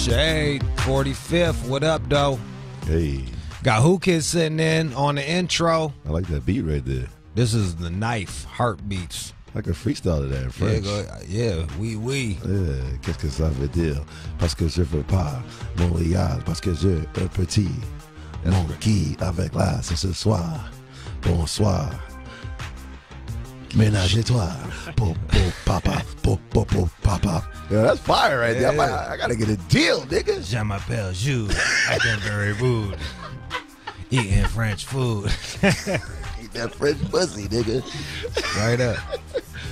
Shade 45th. What up, though? Hey. Got Whoo Kid sitting in on the intro. I like that beat right there. This is the Knife Heartbeats. I could freestyle to that in French. Yeah, oui. Qu'est-ce que ça veut dire? Parce que je veux pas Montréal, parce que je un petit. Mon qui avec là, c'est ce soir. Bonsoir. Ménage-toi. Po, papa. Po, papa. Yeah, that's fire right there. I gotta get a deal, nigga. Je m'appelle Jules. Acting very rude. Eating French food. Eat that French pussy, nigga. Right up.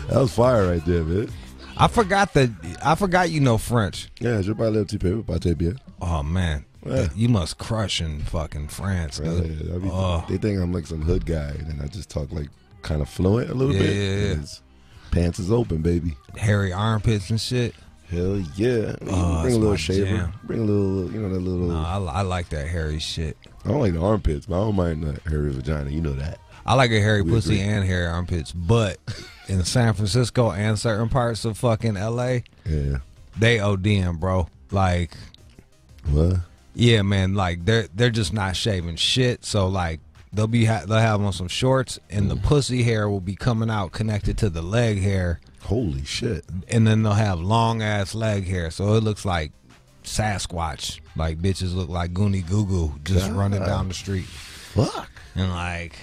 That was fire right there, man. I forgot you know French. Yeah, je parle un petit peu, pas très bien. Oh, man. Yeah. You must crush in fucking France, dude. Yeah, they think I'm like some hood guy, and I just talk like kind of fluent a little bit. Yeah. His pants is open, baby. Hairy armpits and shit. Hell yeah. Bring a little shaver. Jam. Bring a little, that little. No, I like that hairy shit. I don't like the armpits, but I don't mind the hairy vagina. You know that. I like a hairy pussy and hairy armpits, but in San Francisco and certain parts of fucking LA, yeah, they ODing, bro. Like, what? Yeah, man. Like they're just not shaving shit. So like they'll have on some shorts, and the pussy hair will be coming out connected to the leg hair. Holy shit! And then they'll have long ass leg hair, so it looks like Sasquatch. Like bitches look like Goonie Goo Goo just running down the street. Fuck. And like,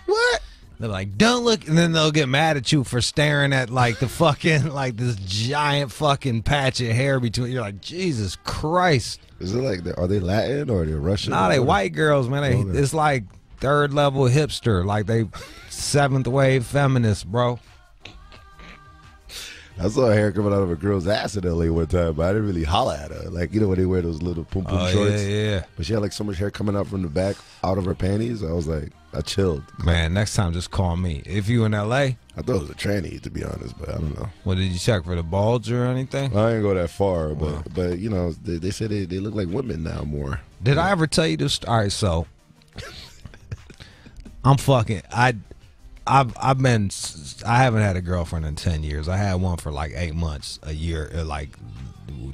what? They're like, don't look, and then they'll get mad at you for staring at like the fucking like this giant fucking patch of hair between. You're like, Jesus Christ. Is it like are they Latin or are they Russian? Nah, they white girls, man. It's like third level hipster, like they seventh wave feminists, bro. I saw a hair coming out of a girl's ass in LA one time, but I didn't really holler at her. Like, you know when they wear those little pum pum shorts? Yeah. But she had like so much hair coming out from the back, out of her panties. I was like, I chilled. Man, next time just call me. If you in LA. I thought it was a tranny, to be honest, but I don't know. Well, did you check for the bulge or anything? I didn't go that far, but you know, they say they look like women now more. Did I ever tell you this? All right, so I haven't had a girlfriend in 10 years. I had one for like 8 months, a year, like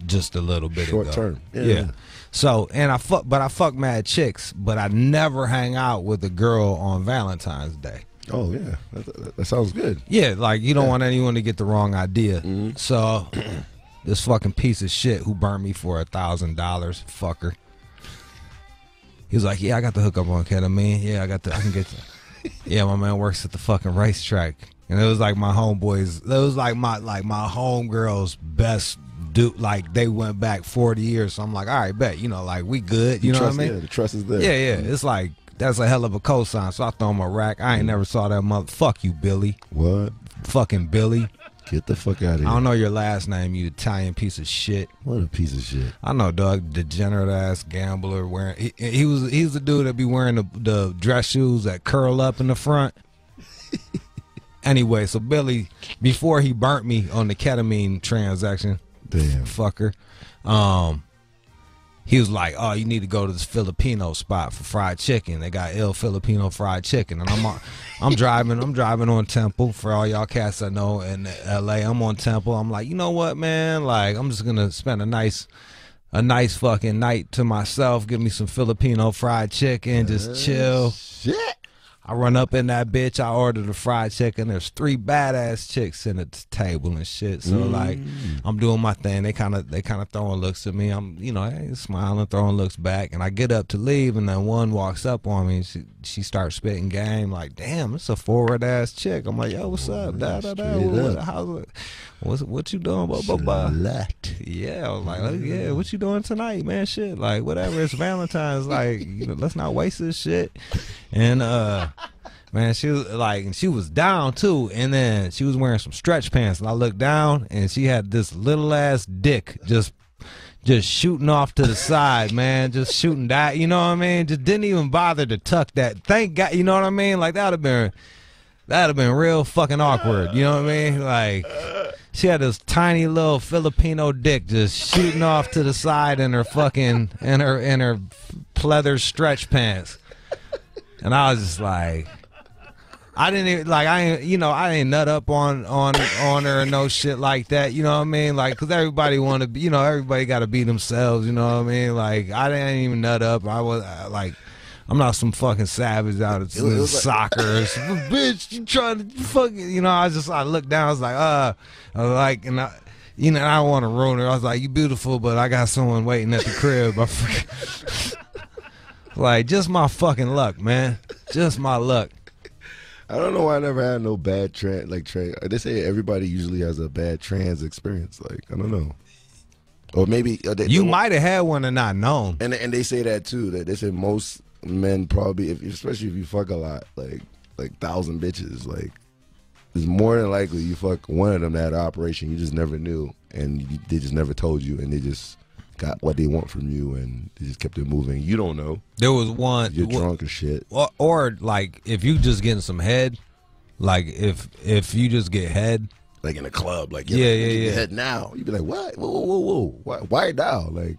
just a little bit short ago. Term. Yeah. So, and I fuck mad chicks, but I never hang out with a girl on Valentine's Day. Oh yeah, that sounds good. Yeah, like you don't want anyone to get the wrong idea. Mm-hmm. So, this fucking piece of shit who burned me for $1,000, fucker. He was like, yeah, I got the hookup on ketamine. Yeah, I can get the. Yeah, my man works at the fucking racetrack, and it was like my homeboys. It was like my homegirl's best dude. Like they went back 40 years. So I'm like, all right, bet. You know, like we good. You know what I mean? Yeah, the trust is there. Yeah. It's like that's a hell of a cosign. So I throw him a rack. I ain't never saw that mother. Fuck you, Billy. What? Fucking Billy. Get the fuck out of here. I don't know your last name, you Italian piece of shit. What a piece of shit. I know, dog. Degenerate ass gambler wearing. He's the dude that be wearing the dress shoes that curl up in the front. Anyway, so Billy, before he burnt me on the ketamine transaction, damn fucker, he was like, "Oh, you need to go to this Filipino spot for fried chicken. They got ill Filipino fried chicken." And I'm driving on Temple. For all y'all cats I know in LA, I'm on Temple. I'm like, you know what, man? Like, I'm just gonna spend a nice fucking night to myself. Give me some Filipino fried chicken, just chill. Shit. I run up in that bitch. I order the fried chicken. There's 3 badass chicks in the table and shit. So like, I'm doing my thing. They kind of throwing looks at me. I'm smiling, throwing looks back. And I get up to leave, and then one walks up on me. And she starts spitting game. Like, damn, it's a forward ass chick. I'm like, yo, what's up? What you doing? Blah, blah, blah. Yeah, I was like, yeah, what you doing tonight, man? Shit, like whatever. It's Valentine's. Like, let's not waste this shit. And man, she was down too, and then she was wearing some stretch pants, and I looked down, and she had this little ass dick just shooting off to the side, man, just shooting that. You know what I mean? Just didn't even bother to tuck that. Thank God, you know what I mean? Like that'd have been real fucking awkward. You know what I mean? Like she had this tiny little Filipino dick just shooting off to the side in her fucking in her pleather stretch pants. And I was just like, I didn't even, like, I ain't nut up on her or no shit like that. You know what I mean? Like, cause everybody want to be, everybody got to be themselves. You know what I mean? Like, I didn't even nut up. I was like, I'm not some fucking savage out of soccer. Bitch, you trying to fucking, I looked down. I was like, and I don't want to ruin her. I was like, you beautiful, but I got someone waiting at the crib. Like, just my fucking luck, man. Just my luck. I don't know why I never had no bad trans. They say everybody usually has a bad trans experience. Like, I don't know. Or maybe you might have had one and not known. And they say that too. That they say most men probably, especially if you fuck a lot, like 1,000 bitches, like it's more than likely you fuck one of them that had an operation you just never knew, and they just never told you, and they just got what they want from you, and they just kept it moving. You don't know. There was one. You're drunk as shit. Or like if you just getting some head, like if you just get head, like in a club, like yeah. Head now, you'd be like, what? Whoa, why now? Like,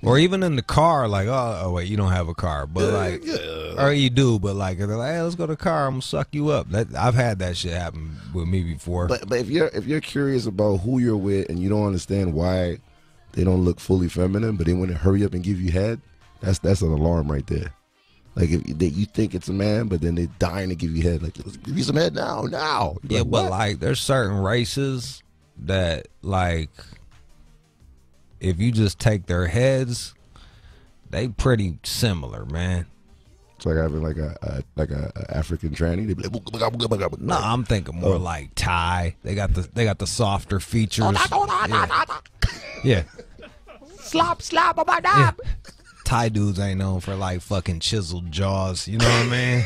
or even in the car, like, oh wait, you don't have a car, but like, or you do, but like, they're like, hey, let's go to the car, I'm gonna suck you up. I've had that shit happen with me before. But if you're curious about who you're with and you don't understand why they don't look fully feminine, but they want to hurry up and give you head, that's an alarm right there. Like if you think it's a man, but then they're dying to give you head. Like, let's give you some head now. Yeah, like, but like there's certain races that like if you just take their heads, they pretty similar, man. It's like having like a African tranny. They be like, no, I'm thinking more like Thai. They got the softer features. Yeah. Slop about that. Yeah. Thai dudes ain't known for like fucking chiseled jaws. You know what I mean?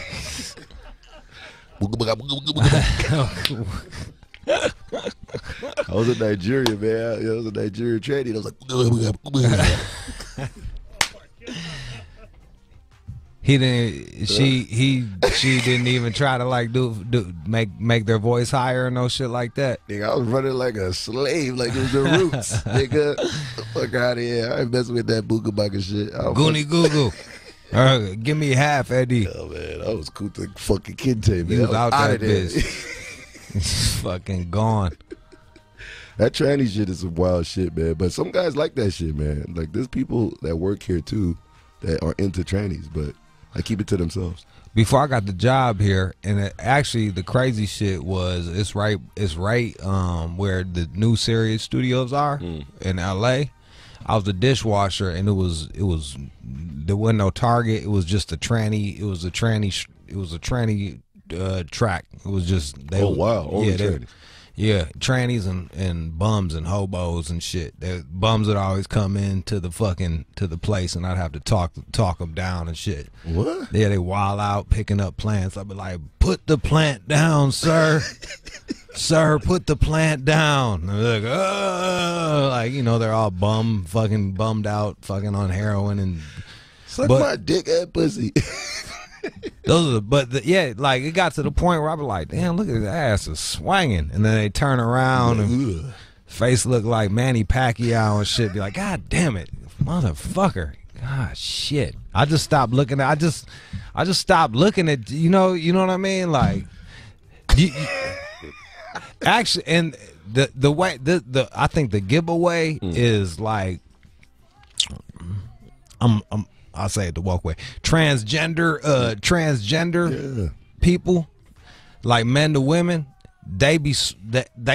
I was in Nigeria, man. I was in Nigeria training. I was like, he didn't. She didn't even try to like make their voice higher or no shit like that. Nigga, I was running like a slave, like it was the Roots. Nigga, fuck out of here. I ain't messing with that booga bugga shit. Goonie goo goo. Give me half, Eddie. Oh man, I was cool to fucking kente, man. You was out that bitch. Fucking gone. That tranny shit is some wild shit, man. But some guys like that shit, man. Like there's people that work here too that are into trannies, but I keep it to themselves. Before I got the job here, and actually the crazy shit was it's right where the new Sirius studios are in LA. I was a dishwasher, and it was there wasn't no Target. It was just a tranny. It was a tranny track. It was just trannies. Yeah, trannies and bums and hobos and shit. Bums would always come into the place, and I'd have to talk them down and shit. What? Yeah, they wild out picking up plants. I'd be like, put the plant down, sir. Sir, put the plant down. And they're like, oh, like, they're all bummed out, fucking on heroin and. Suck my dick and pussy. Like it got to the point where I was like, damn, look at his ass is swinging, and then they turn around and face look like Manny Pacquiao and shit. Be like, God damn it, motherfucker, God shit. I just stopped looking at. I just stopped looking at. You know what I mean? Like, actually, and the way I think the giveaway is like, I'll say it the woke way. Transgender people, like men to women, they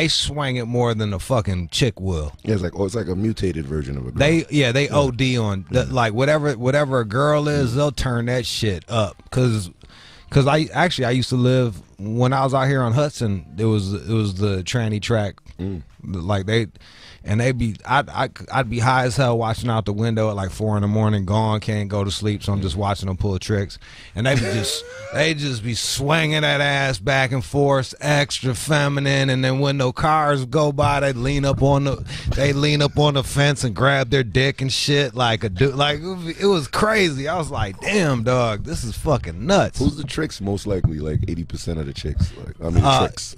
swing it more than the fucking chick will. Yeah, it's like a mutated version of a girl. They OD on like whatever a girl is, they'll turn that shit up. Cause I used to live when I was out here on Hudson. It was the tranny track. Like I'd be high as hell watching out the window at like 4 a.m, gone, can't go to sleep, so I'm just watching them pull tricks, and they just be swinging that ass back and forth, extra feminine, and then when no cars go by, they lean up on the fence and grab their dick and shit like a dude. Like it was crazy. I was like, damn, dog, this is fucking nuts. Who's the tricks most likely? Like 80% of the chicks. Tricks.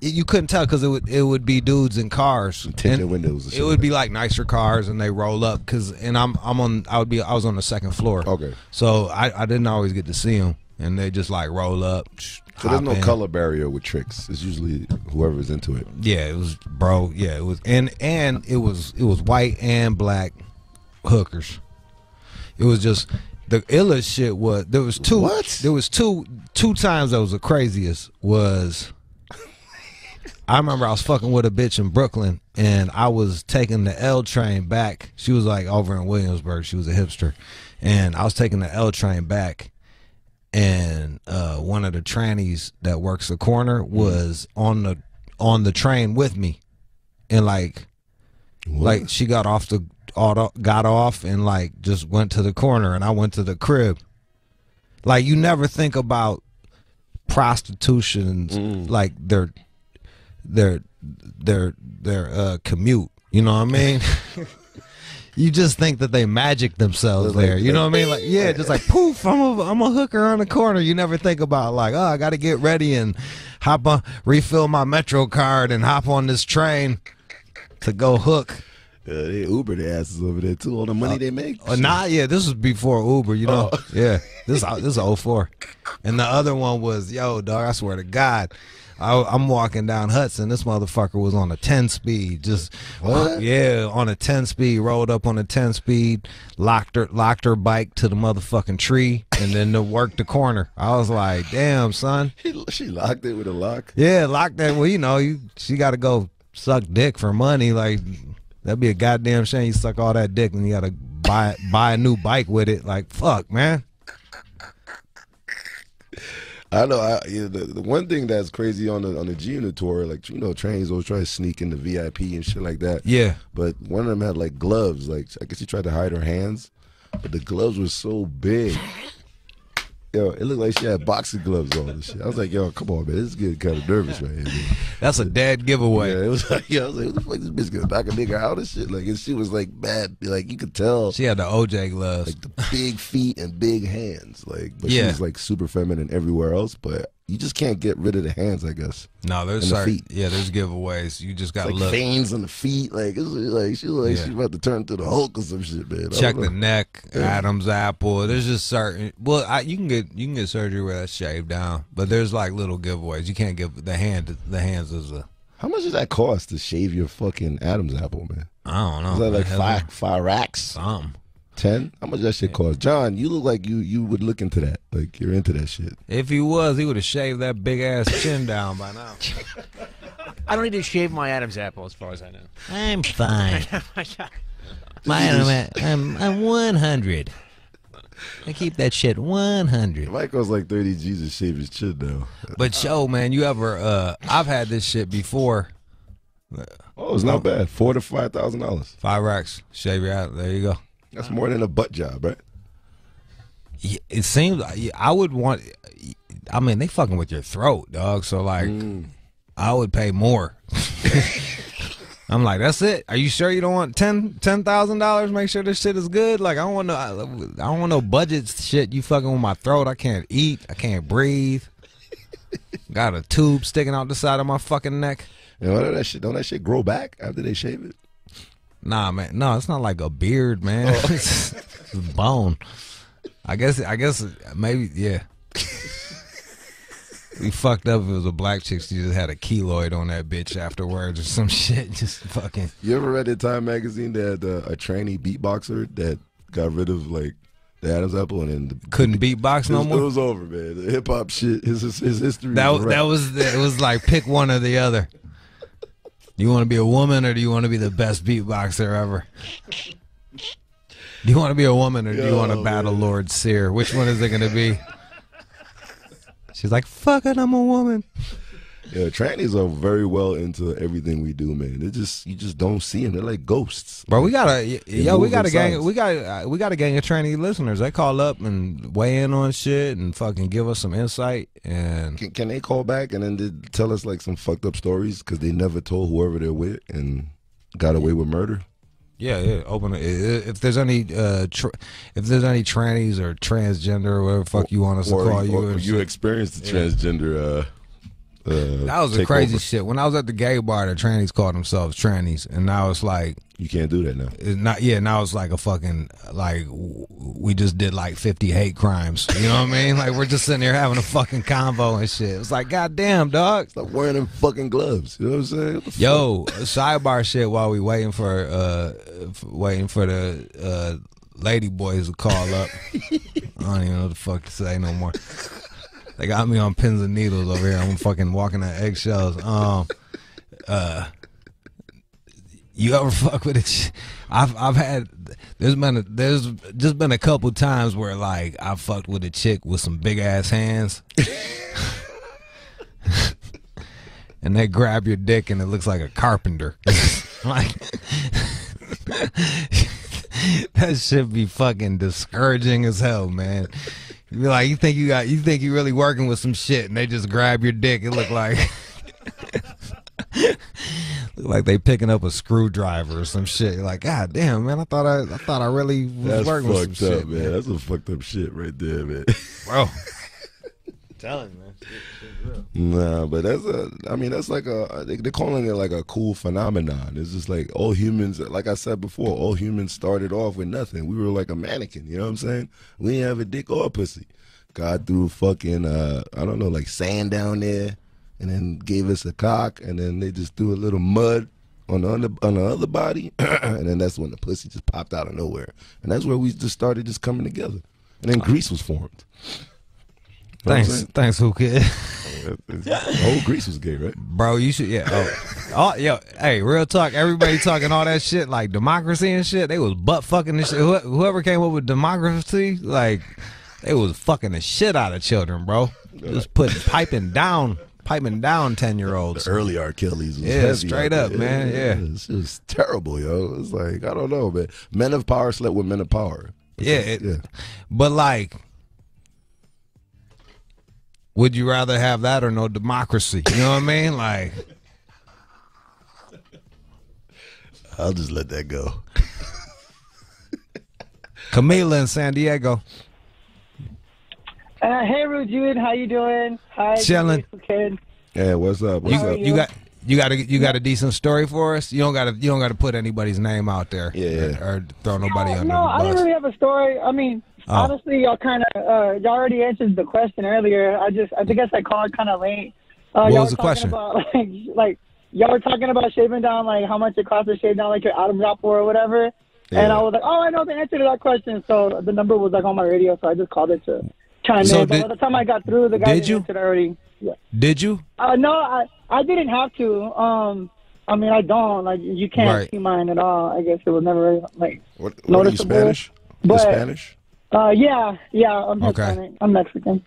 You couldn't tell because it would be dudes in cars. Tinted windows. It would be like nicer cars, and they roll up I was on the second floor. Okay. So I didn't always get to see them. and they just like roll up. So there's no color barrier with tricks. It's usually whoever's into it. Yeah, it was, bro. Yeah, it was, and it was white and black hookers. It was just the illest shit. Was there was two? What? There was two times that was the craziest. Was I remember I was fucking with a bitch in Brooklyn, and I was taking the L train back. She was like over in Williamsburg. She was a hipster, and I was taking the L train back. And one of the trannies that works the corner was on the train with me, and like she got off and like just went to the corner, and I went to the crib. Like, you never think about prostitution like their commute. You know what I mean? You just think that they magic themselves there. You know what I mean? Like, yeah, just like poof, I'm a hooker on the corner. You never think about like, oh, I got to get ready and refill my Metro card and hop on this train to go hook. They Uber their asses over there too. All the money they make. Yeah, this was before Uber. You know, yeah, this is 04. And the other one was, yo, dog, I swear to God, I'm walking down Hudson. This motherfucker was on a 10-speed. Just on a 10-speed. Rolled up on a 10-speed. Locked her bike to the motherfucking tree, and then to work the corner. I was like, damn, son. She locked it with a lock. Yeah, locked that. Well, she got to go suck dick for money. Like, that'd be a goddamn shame. You suck all that dick and you got to buy a new bike with it. Like, fuck, man. I know. The one thing that's crazy on the G Unit tour, like, trains always try to sneak in the VIP and shit like that. Yeah. But one of them had like gloves. Like, I guess she tried to hide her hands, but the gloves were so big. Yo, it looked like she had boxing gloves on and shit. I was like, yo, come on, man, this is getting kind of nervous right here, man. That's a dead giveaway. Yeah, it was like, I was like, what the fuck, this bitch gonna knock a nigga out and shit? Like, and she was like bad, like, you could tell she had the OJ gloves, like the big feet and big hands, like, but she was like super feminine everywhere else, but you just can't get rid of the hands, I guess. No, there's feet. Yeah, there's giveaways. You just gotta look. Veins on the feet, like, it's like she was like she's about to turn into the Hulk or some shit, man. Check the neck, Adam's apple. There's just certain. Well, you can get surgery where that's shaved down, but there's like little giveaways. You can't give the hands as a. How much does that cost to shave your fucking Adam's apple, man? I don't know. Is that like five racks? Some. 10? How much that shit cost? John, you look like you would look into that. Like, you're into that shit. If he was, he would have shaved that big ass chin down by now. I don't need to shave my Adam's apple, as far as I know. I'm fine. I'm 100. I keep that shit 100. Mike goes like 30 G's to shave his chin though. But yo, man, you ever? I've had this shit before. Oh, it's not bad. $4,000 to $5,000. 5 racks. Shave your out. There you go. That's more than a butt job, right? It seems I would want. I mean, they fucking with your throat, dog. So like, I would pay more. I'm like, that's it. Are you sure you don't want $10,000? Make sure this shit is good. Like, I don't want no budget shit. You fucking with my throat. I can't eat. I can't breathe. Got a tube sticking out the side of my fucking neck. And don't that shit grow back after they shave it? Nah, man. No, it's not like a beard, man. Oh. It's bone. I guess maybe, yeah. We fucked up if it was a black chick. She just had a keloid on that bitch afterwards or some shit. Just fucking. You ever read that Time magazine that a trainee beatboxer that got rid of like the Adam's apple and then couldn't beatbox no more? It was over, man. The hip hop shit. His history. It was like pick one or the other. Do you want to be a woman or do you want to be the best beatboxer ever? Do you want to be a woman or do you want to battle Lord Sear? Which one is it going to be? She's like, fuck it, I'm a woman. Yeah, trannies are very well into everything we do, man. You just don't see them. They're like ghosts. Bro, we got a gang of tranny listeners. They call up and weigh in on shit and fucking give us some insight. And can they call back and then they tell us like some fucked up stories because they never told whoever they're with and got away with murder? Yeah. Open it. If there's any trannies or transgender or whatever the fuck you want us to call you, or you experienced the transgender That was the take crazy over. shit. When I was at the gay bar, the trannies called themselves trannies, and now it's like You can't do that now. it's not. Yeah, now it's like a fucking like we just did like 50 hate crimes. You know what I mean? Like we're just sitting there having a fucking convo and shit. It's like goddamn, dog. Stop wearing them fucking gloves. You know what I'm saying? What the Yo, sidebar shit while we waiting for the lady boys to call up. I don't even know what the fuck to say no more. They got me on pins and needles over here. I'm fucking walking on eggshells. You ever fuck with it? I've had there's just been a couple times where like I fucked with a chick with some big ass hands. And they grab your dick and it looks like a carpenter. Like that shit be fucking discouraging as hell, man. You be like, you think you really working with some shit, and they just grab your dick. It look like they picking up a screwdriver or some shit. You're like, God damn, man, I thought I really was working with some shit, man. That's some fucked up shit right there, man. Bro, telling you, man, shit's real. Nah, but that's like they're calling it like a cool phenomenon. It's just like all humans, like I said before, all humans started off with nothing. We were like a mannequin, you know what I'm saying? We didn't have a dick or a pussy. God threw fucking, I don't know, like sand down there and then gave us a cock and then they just threw a little mud on the other body and then that's when the pussy just popped out of nowhere. And that's where we just started just coming together. And then Greece was formed. Thanks, who kid. The whole Greece was gay, right? Bro, you should, yeah. Yo, hey, real talk. Everybody talking all that shit like democracy and shit. They was butt fucking this shit. Whoever came up with democracy, like, they was fucking the shit out of children, bro. Just piping down 10-year-olds. The early R. Kelly's was Yeah, heavy straight out up, there. man. Yeah. It's just terrible, yo. It's like, I don't know, man. Men of power slept with men of power. Yeah, but like, would you rather have that or no democracy? You know what I mean? Like, I'll just let that go. Camila in San Diego. Hey, Rujun, how you doing? Hi, Chilling. kid. Yeah, what's up? What's up? You got a decent story for us? You don't gotta put anybody's name out there. Yeah. Or throw nobody under the No, I didn't bus. really have a story. I mean, honestly, y'all kind of y'all already answered the question earlier. I guess I called kind of late. What y'all was the were question? talking About, like y'all were talking about shaving down, like how much it costs to shave down, like your Adam's apple or whatever. Yeah. And I was like, oh, I know the answer to that question. So the number was like on my radio, so I just called it to chime So in. But by the time I got through, the guy did you? answered already. Yeah. Did you? No, I didn't have to. I mean, I don't. Like, you can't Right. see mine at all. I guess it was never, like, What are you, noticeable. Spanish? But, Spanish? Yeah, I'm Okay. Hispanic. I'm Mexican.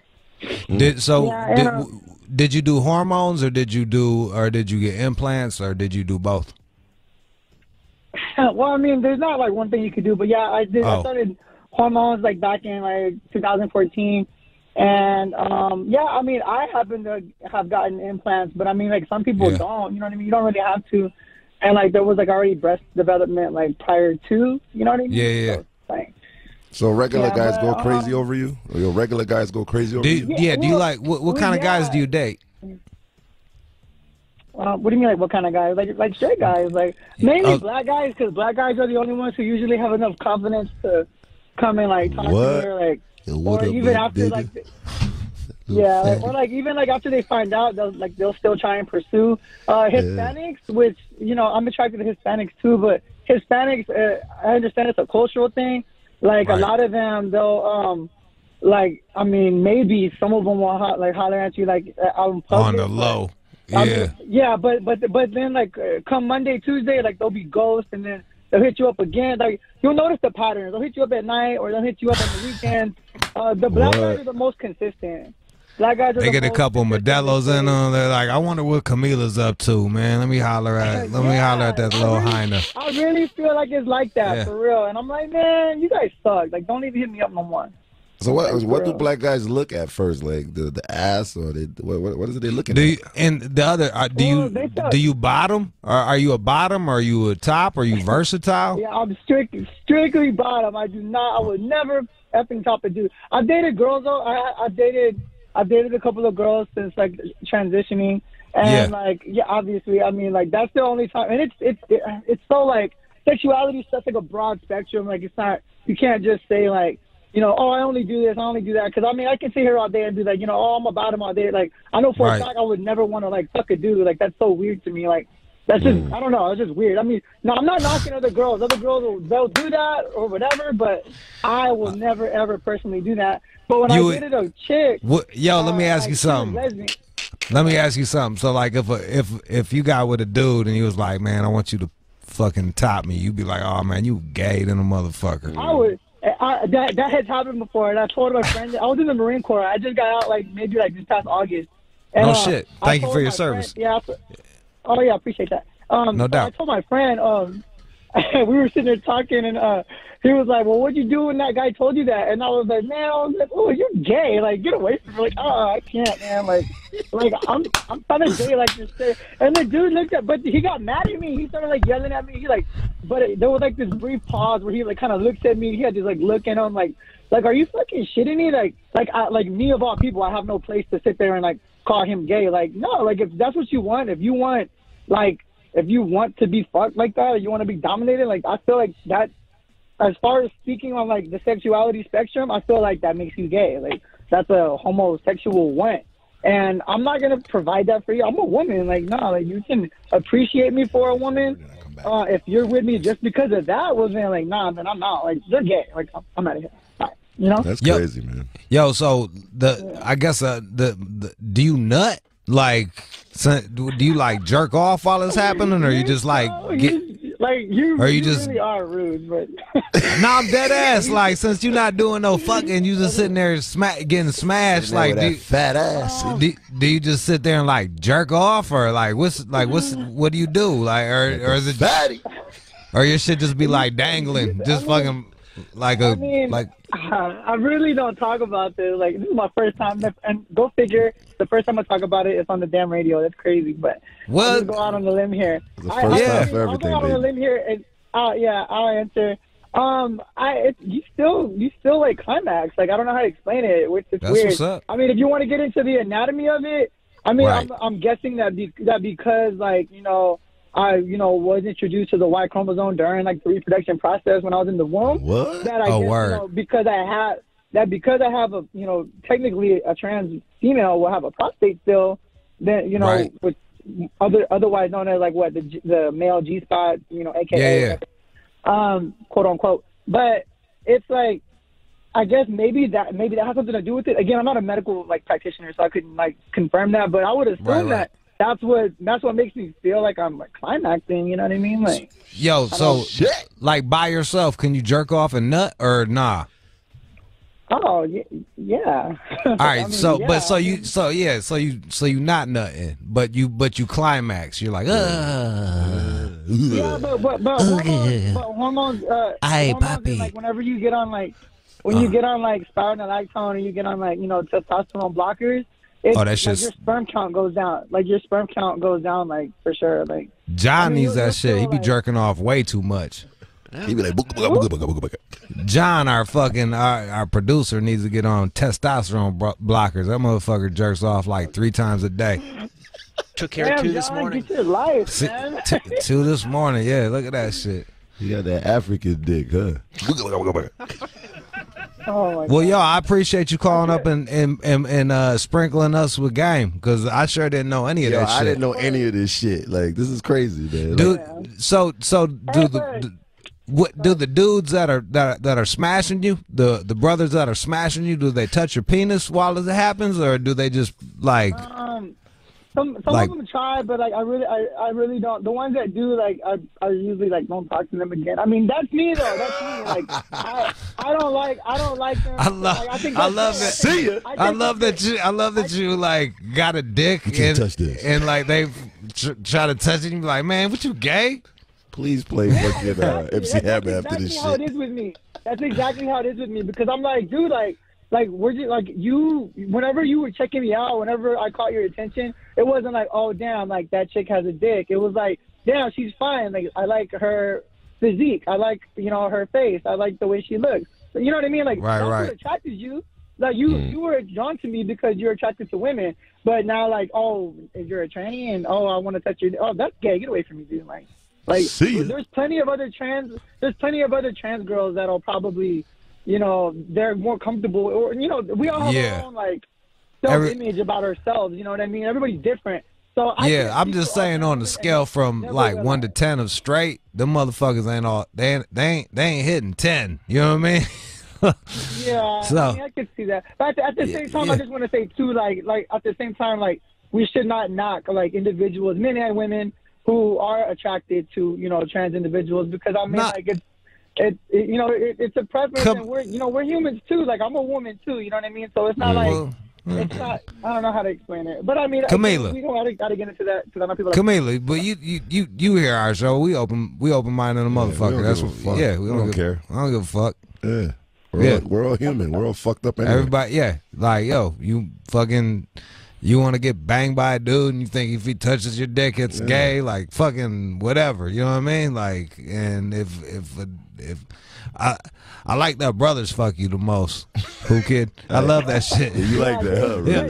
Did you do hormones or did you get implants or did you do both? Well, I mean, there's not, like, one thing you could do. But, yeah, I did. Oh. I started hormones, like, back in, like, 2014. And, yeah, I mean, I happen to have gotten implants. But, I mean, like, some people Yeah. don't. You know what I mean? You don't really have to. And, like, there was, like, already breast development, like, prior to. You know what I mean? Yeah. So, like, So regular Yeah, guys but, go crazy over you? Or your regular guys go crazy over Do you? you well, like what kind of guys do you date? what do you mean, like, what kind of guys? Like straight guys, like mainly Oh. black guys, because black guys are the only ones who usually have enough confidence to come and like talk What? to me, like, Yo, what or up, even little after baby? like, yeah, like, or like even like after they find out, they'll still try and pursue Hispanics, which I'm attracted to Hispanics too, but Hispanics, I understand it's a cultural thing. Like Right. a lot of them, they'll like I mean maybe some of them will holler at you like out in public, On the but- low. I Yeah. mean, yeah, but then like come Monday, Tuesday, like they'll be ghosts, and then they'll hit you up again. Like you'll notice the patterns. They'll hit you up at night, or they'll hit you up on the weekend. The black guys are the most consistent. Black guys are They the get a most couple consistent. Modelo's in them. They're like, I wonder what Camila's up to, man. Let me holler at that little hyena. I really feel like it's like that Yeah. for real, and I'm like, man, you guys suck. Like, don't even hit me up no more. So what do real. black guys look at first? Like the ass or what is it they looking Do at? you, and the other, They suck. do you bottom? Or are you a bottom? Or are you a top? Are you versatile? Yeah, I'm strictly bottom. I would never effing top a dude. I've dated girls though. I've dated a couple of girls since like transitioning, and like obviously, I mean, like that's the only time, and it's so like sexuality is such like a broad spectrum. Like it's not, you can't just say like, you know, oh, I only do this, I only do that. Because, I mean, I can sit here all day and be like, you know, oh, I'm about him all day. Like, I know for a fact I would never want to, like, fuck a dude. Like, that's so weird to me. Like, that's just, I don't know, it's just weird. I mean, no, I'm not knocking other girls. Other girls, they'll do that or whatever, but I will never, ever personally do that. But when I dated a chick. Let me ask you something. Let me ask you something. So, like, if you got with a dude and he was like, man, I want you to fucking top me, you'd be like, oh, man, you gay than a motherfucker. I would. That has happened before, and I told my friend I was in the Marine Corps. I just got out like maybe like this past August. And, no shit. Thank you for your service. Friend, oh yeah, I appreciate that. No doubt. I told my friend we were sitting there talking, and he was like, "Well, what'd you do when that guy told you that?" And I was like, "Man, oh, you're gay. Like, get away from me." Like, oh, I can't, man. Like I'm kind of gay like this. And the dude looked at, but he got mad at me. He started like yelling at me. He like, there was like this brief pause where he like kind of looks at me. He had this like look at him like, are you fucking shitting me? Like me of all people, I have no place to sit there and like call him gay. Like, no, like if that's what you want, if you want to be fucked like that, or you want to be dominated, like I feel like that, as far as speaking on like the sexuality spectrum, I feel like that makes you gay. Like that's a homosexual want. And I'm not gonna provide that for you. I'm a woman. Like, no, like you can appreciate me for a woman. If you're with me just because of that, well then like, nah, man, I'm not. Like, you're gay. Like, I'm out of here. Bye. You know? That's crazy, man. Yo, so I guess do you nut? Like, do you like jerk off while it's happening, or you just like you really are rude, but no, I'm dead ass. Like, since you're not doing no fucking, you just sitting there getting smashed. Like, fat ass. Do you just sit there and like jerk off, or what do you do? Like, or is it fatty? Or your shit just be like dangling, just fucking like a I really don't talk about this. Like, this is my first time, and go figure. The first time I talk about it, it's on the damn radio. That's crazy, but what? I'm gonna go out on a limb here. It's the first time for everything, I'll go out on a limb here, and I'll answer. You still like climax. Like, I don't know how to explain it, which is That's weird. What's up. I mean, if you want to get into the anatomy of it, I mean, right. I'm guessing that because like I was introduced to the Y chromosome during like the reproduction process when I was in the womb. What? That I guess, because I have a technically a trans female will have a prostate still, then right. with otherwise known as like what the male G spot, aka quote unquote. But it's like, I guess maybe that has something to do with it. Again, I'm not a medical like practitioner, so I couldn't like confirm that, but I would assume that that's what makes me feel like I'm like climaxing. You know what I mean? Like, yo, so like by yourself, can you jerk off and nut or nah? Oh yeah. All right, so you not nutting, but you climax. You're like, yeah, but hormones. Hormones like whenever you get on like you get on like spironolactone or you get on like testosterone blockers. That's just your sperm count goes down. Like your sperm count goes down, like for sure. Like John needs that shit. He be jerking off way too much. He be like, John, our producer, needs to get on testosterone blockers. That motherfucker jerks off like 3 times a day. Took care of 2 this morning. Get your life, man. 2 this morning. Yeah, look at that shit. You got that African dick, huh? Well, yo, I appreciate you calling up and sprinkling us with game, because I sure didn't know any of that shit. I didn't know any of this shit. Like, this is crazy, man. Dude, so do the dudes that are smashing you, the brothers that are smashing you, do they touch your penis while it happens, or do they just like? Some of them try, but like I really don't. The ones that do, like I usually like don't talk to them again. I mean, that's me though. That's me. Like I don't like them. I love that you like got a dick and like they try to touch it and you be like, man, what, you gay? Please play fucking MC Hammer after this shit. That's exactly how it is with me. That's exactly how it is with me, because I'm like, dude, like whenever you were checking me out, whenever I caught your attention, it wasn't like, oh damn, like that chick has a dick. It was like, damn, she's fine. Like, I like her physique. I like her face. I like the way she looks. You know what I mean? Like, that's what attracted you. like you were drawn to me because you're attracted to women, but now like, oh, if you're a tranny and oh, I want to touch your, oh, that's gay. Get away from me, dude. Like there's plenty of other trans girls that'll probably, you know, they're more comfortable, or you know, we all have our own like self-image about ourselves. You know what I mean? Everybody's different. So I'm just saying on the scale from like 1 to 10 of straight, them motherfuckers ain't all they ain't hitting 10. You know what I mean? Yeah, so, I mean, I could see that. But at the same time, I just want to say too, like at the same time, like we should not knock like individuals, men and women, who are attracted to, you know, trans individuals, because I mean, like it's a preference, and we're humans too. Like I'm a woman too. You know what I mean? So it's not like. It's not. I don't know how to explain it, but I mean, Camila, we don't gotta get into that because I know people. Camila, but you hear our show? We open minded a motherfucker. That's what. Fuck. Yeah, we don't care. I don't give a fuck. Yeah, we're all human. We're all fucked up anyway. Everybody, yeah, like yo, you want to get banged by a dude and you think if he touches your dick it's gay, like fucking whatever. You know what I mean? Like, and if I like that brothers fuck you the most. Who kid? I love that shit. Yeah, you like that, huh, Rude? Yeah.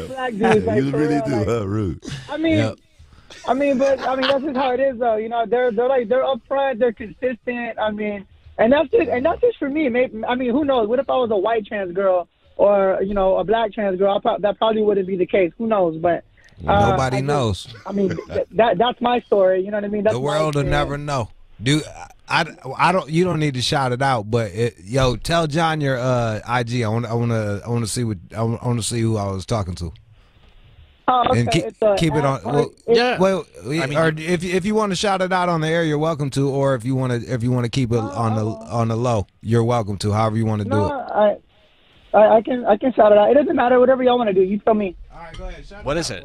Black dudes, like, you really do, like, huh, Rude? I mean, that's just how it is, though. You know, they're upfront, they're consistent. I mean, and that's just for me. Maybe, I mean, who knows? What if I was a white trans girl or, you know, a black trans girl? That probably wouldn't be the case. Who knows? But nobody knows. I mean, that's my story. You know what I mean? That's the world will never know. Dude, I don't. You don't need to shout it out, but yo, tell John your IG. I want to see who I was talking to. Oh, okay. And keep it on. Or if you want to shout it out on the air, you're welcome to. Or if you want to keep it on the low, you're welcome to. However you want to do it. I can shout it out. It doesn't matter. Whatever y'all want to do, you tell me. All right, go ahead. What is it?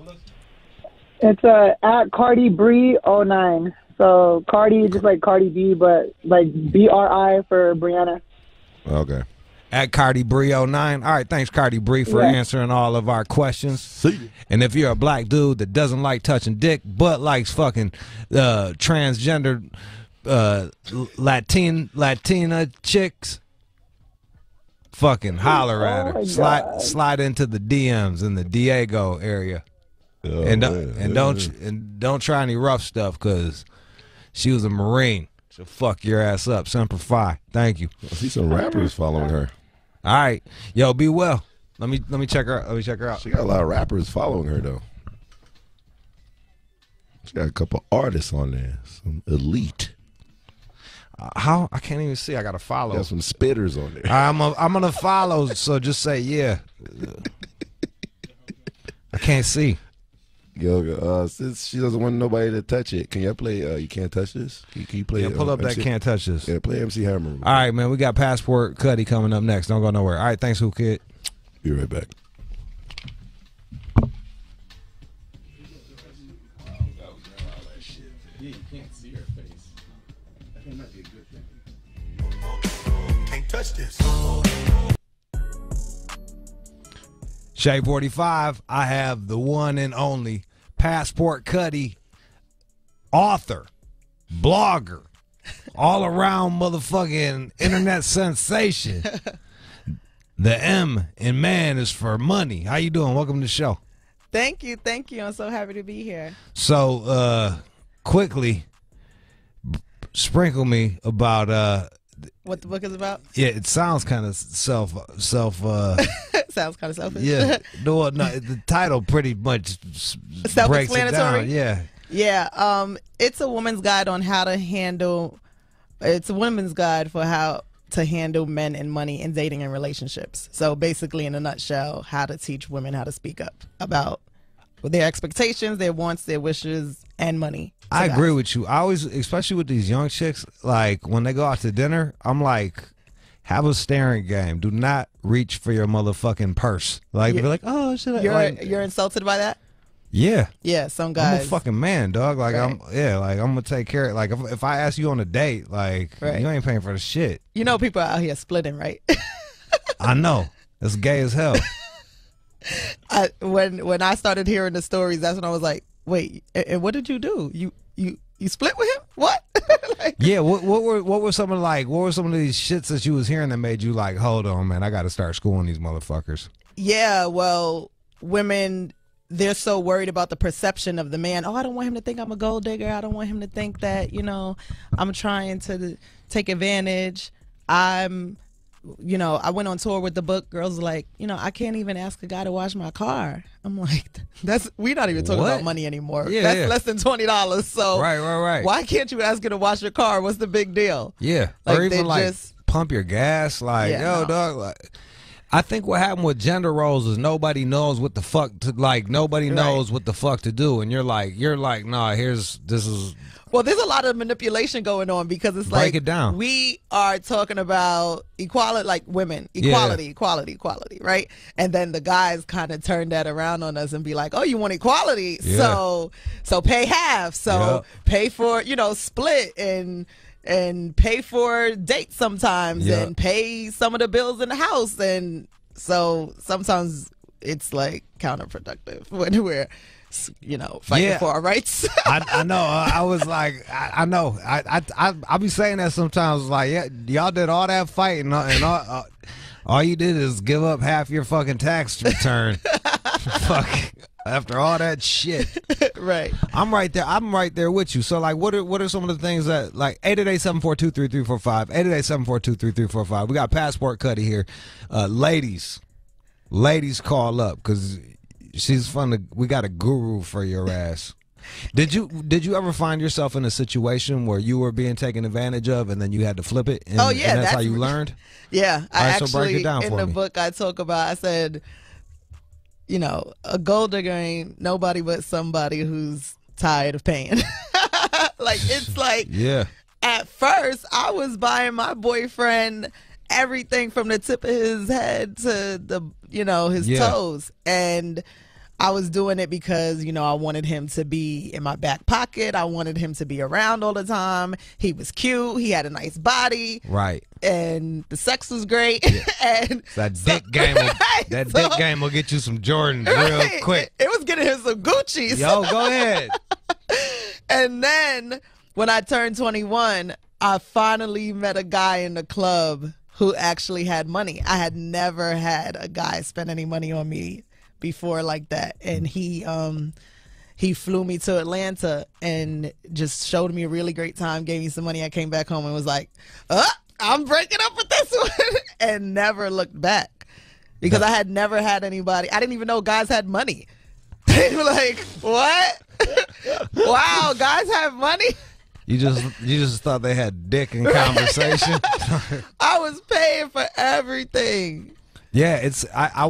It's at Cardi Bree 09. So Cardi is just like Cardi B, but like BRI for Brianna. Okay. At Cardi Bree 09. All right, thanks Cardi Bree for answering all of our questions. See you. And if you're a black dude that doesn't like touching dick but likes fucking transgender Latina chicks, fucking holler at her. Slide into the DMs in the Diego area. Oh, and don't try any rough stuff, because she was a Marine. She'll fuck your ass up. Semper Fi. Thank you. I see some rappers following her. All right, yo, be well. Let me check her. Let me check her out. She got a lot of rappers following her though. She got a couple artists on there. Some elite. How? I can't even see. I gotta follow. Got some spitters on there. I'm gonna follow. So just say yeah. I can't see. Yo, since she doesn't want nobody to touch it, can you play? You can't touch this. Can you play? Yeah, pull up that can't touch this. Yeah, play MC Hammer. All right, man. We got Passport Cutty coming up next. Don't go nowhere. All right, thanks, Who Kid. Be right back. Yeah, you can't see her face. I think it might be a good thing. Can't touch this. Shea 45, I have the one and only Passport Cutty, author, blogger, all around motherfucking internet sensation. The M in man is for money. How you doing? Welcome to the show. Thank you. I'm so happy to be here. So, quickly, sprinkle me about what the book is about. Yeah, it sounds kind of self. Sounds kind of selfish. Yeah, no, the title pretty much breaks it down. Yeah. It's a woman's guide on how to handle. It's a woman's guide for how to handle men and money in dating and relationships. So basically, in a nutshell, how to teach women how to speak up about their expectations, their wants, their wishes, and money. I agree with you. I always, especially with these young chicks, like when they go out to dinner, I'm like, have a staring game. Do not reach for your motherfucking purse. Like, be like, oh, should I? You're insulted by that? Yeah. Yeah, some guys. I'm a fucking man, dog. Like, right. I'm gonna take care of, like, if I ask you on a date, like, you ain't paying for the shit. You know people out here splitting, right? I know. That's gay as hell. When I started hearing the stories, that's when I was like, wait, and what did you do? You split with him? What? Yeah, what were some of these shits that you was hearing that made you like, hold on, man, I got to start schooling these motherfuckers? Yeah, well, women, they're so worried about the perception of the man. Oh, I don't want him to think I'm a gold digger. I don't want him to think that, I'm trying to take advantage. I went on tour with the book. Girls are like, I can't even ask a guy to wash my car. I'm like, we're not even talking about money anymore. Yeah, that's less than $20. So right. why can't you ask her to wash your car? What's the big deal? Yeah, or even like pump your gas. Like, dog. Like, I think what happened with gender roles is nobody knows what the fuck to knows what the fuck to do, and you're like, nah. This is. Well, there's a lot of manipulation going on because it's Break it down. We are talking about equality, like women, equality, right? And then the guys kind of turn that around on us and be like, oh, you want equality? Yeah. So pay half. So pay for, split and pay for dates sometimes and pay some of the bills in the house. And so sometimes it's like counterproductive when we're fighting for our rights. I know. I was like, I know. I be saying that sometimes. Like, yeah, y'all did all that fighting, and all you did is give up half your fucking tax return. Fuck. After all that shit, right? I'm right there with you. So, like, what are some of the things that, like, 888-742-3345, 888-742-3345. We got Passport Cutty here. Ladies, call up because she's fun. We got a guru for your ass. Did you ever find yourself in a situation where you were being taken advantage of and then you had to flip it? And, oh yeah, and that's how you learned. Yeah, so break it down in the book I talk about. I said, a gold digger ain't nobody but somebody who's tired of paying. Like, it's like, yeah. At first, I was buying my boyfriend everything from the tip of his head to the his toes, and I was doing it because I wanted him to be in my back pocket. I wanted him to be around all the time. He was cute. He had a nice body, right? And the sex was great. Yeah. And that dick game will get you some Jordans real quick. It was getting him some Gucci's. Yo, go ahead. And then when I turned 21, I finally met a guy in the club who actually had money. I had never had a guy spend any money on me before like that. And he flew me to Atlanta and just showed me a really great time, gave me some money. I came back home and was like, I'm breaking up with this one, and never looked back because I had never had anybody. I didn't even know guys had money. They were like, what? Wow, guys have money? You just thought they had dick in conversation. I was paying for everything. Yeah, I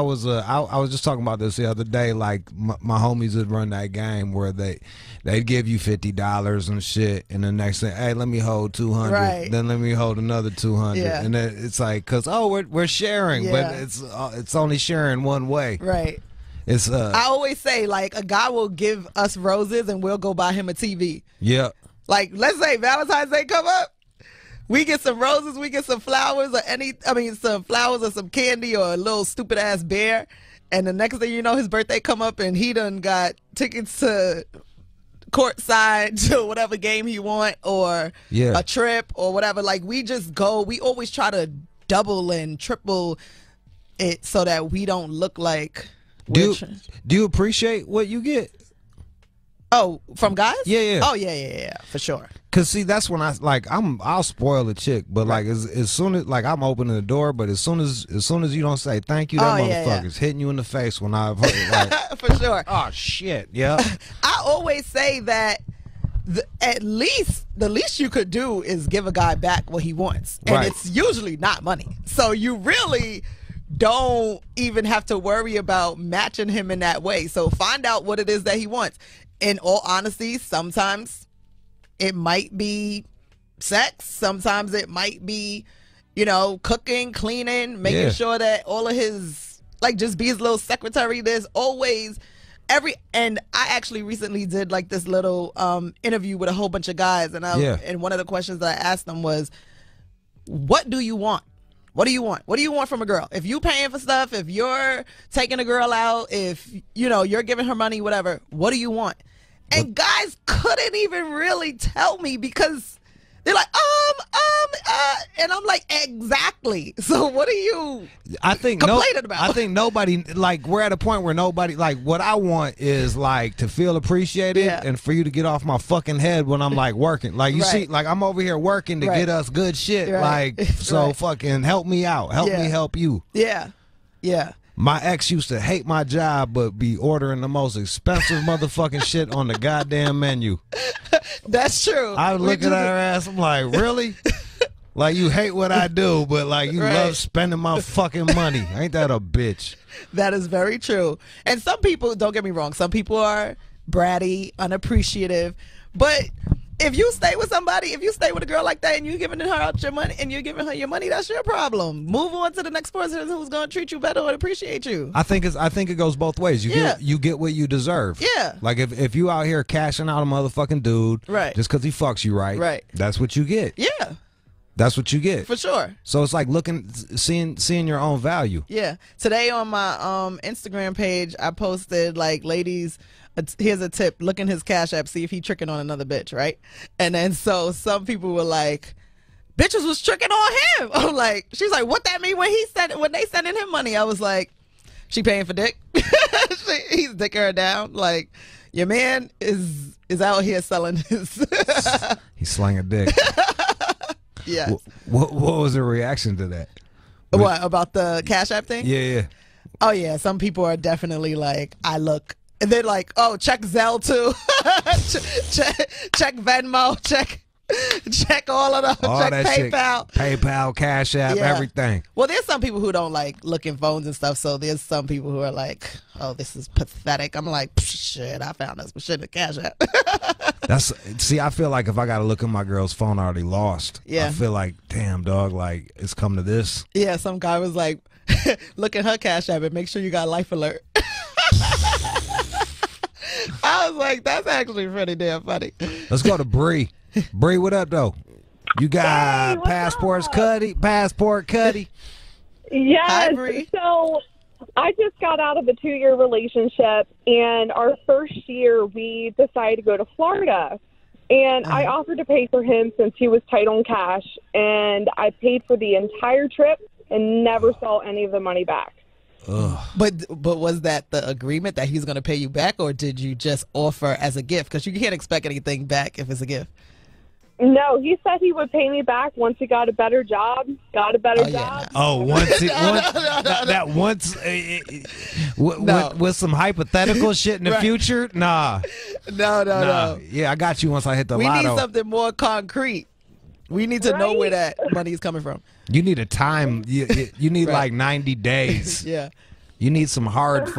was just talking about this the other day. Like my homies would run that game where they'd give you $50 and shit, and the next thing, hey, let me hold 200, right. Then let me hold another 200, and then it's like, cause we're sharing, but it's only sharing one way, right? It's I always say, like, a guy will give us roses and we'll go buy him a TV. Yeah. Like, let's say Valentine's Day come up. We get some roses, we get some flowers some flowers or some candy or a little stupid ass bear. And the next thing you know, his birthday come up and he done got tickets to courtside to whatever game he want or a trip or whatever. Like, we just go, we always try to double and triple it so that we don't look like... Do you appreciate what you get? Oh, from guys? Yeah. Oh, yeah, for sure. Cause see, that's when I'll spoil a chick, but like as soon as I'm opening the door, but as soon as you don't say thank you, that motherfucker's hitting you in the face when I've heard like for sure. Oh shit, yeah. I always say that the least you could do is give a guy back what he wants, and it's usually not money. So you really don't even have to worry about matching him in that way. So find out what it is that he wants. In all honesty, sometimes it might be sex. Sometimes it might be, cooking, cleaning, making sure that all of his, like, just be his little secretary. There's always and I actually recently did like this little interview with a whole bunch of guys. And and one of the questions that I asked them was, what do you want? What do you want? What do you want from a girl? If you paying for stuff, if you're taking a girl out, if you're giving her money, whatever, what do you want? And guys couldn't even really tell me because they're like, and I'm like, exactly. So what are you complaining about? I think nobody, like, we're at a point where nobody, like, what I want is, like, to feel appreciated and for you to get off my fucking head when I'm, like, working. Like, you see, like, I'm over here working to get us good shit. Like, so fucking help me out. Help me help you. Yeah. Yeah. My ex used to hate my job, but be ordering the most expensive motherfucking shit on the goddamn menu. That's true. I was looking at her ass. I'm like, really? Like, you hate what I do, but like you love spending my fucking money. Ain't that a bitch? That is very true. And some people, don't get me wrong, some people are bratty, unappreciative, but if you stay with somebody, if you stay with a girl like that and you're giving her out your money and you're giving her your money, that's your problem. Move on to the next person who's going to treat you better and appreciate you. I think it goes both ways. You get what you deserve. Yeah. Like if you out here cashing out a motherfucking dude, just because he fucks you right, that's what you get. Yeah. That's what you get. For sure. So it's like seeing your own value. Yeah. Today on my Instagram page, I posted like, ladies, here's a tip. Look in his Cash App, see if he tricking on another bitch, right? And then so some people were like, bitches was tricking on him. I'm like, she's like, what that mean when they sending him money? I was like, she paying for dick. He's dicking her down. Like, your man is out here selling his. He's slanging dick. Yeah. What was the reaction to that? What about the Cash App thing? Yeah. Oh yeah, some people are definitely like, I look. And they're like, oh, check Zelle too. check Venmo, check all of those. All check that PayPal. Shit. PayPal, Cash App, everything. Well, there's some people who don't like looking phones and stuff, so there's some people who are like, oh, this is pathetic. I'm like, shit, I found us some shit in the Cash App. I feel like if I got to look at my girl's phone, I already lost. Yeah. I feel like, damn, dog, like, it's come to this. Yeah, some guy was like, look at her Cash App and make sure you got life alert. I was like, that's actually pretty damn funny. Let's go to Bree. Bree, what up, though? You got Passport Cutty. Yes. Hi, Bree. So I just got out of a 2-year relationship, and our first year we decided to go to Florida. And I offered to pay for him since he was tight on cash, and I paid for the entire trip and never saw any of the money back. Ugh. But was that the agreement that he's going to pay you back, or did you just offer as a gift? Because you can't expect anything back if it's a gift. No, he said he would pay me back once he got a better job. Got a better job. Oh, once with some hypothetical shit in the future? Nah. No. Yeah, I got you once I hit the lotto. We need something more concrete. We need to know where that money is coming from. You need a time. You need like 90 days. Yeah. You need some hard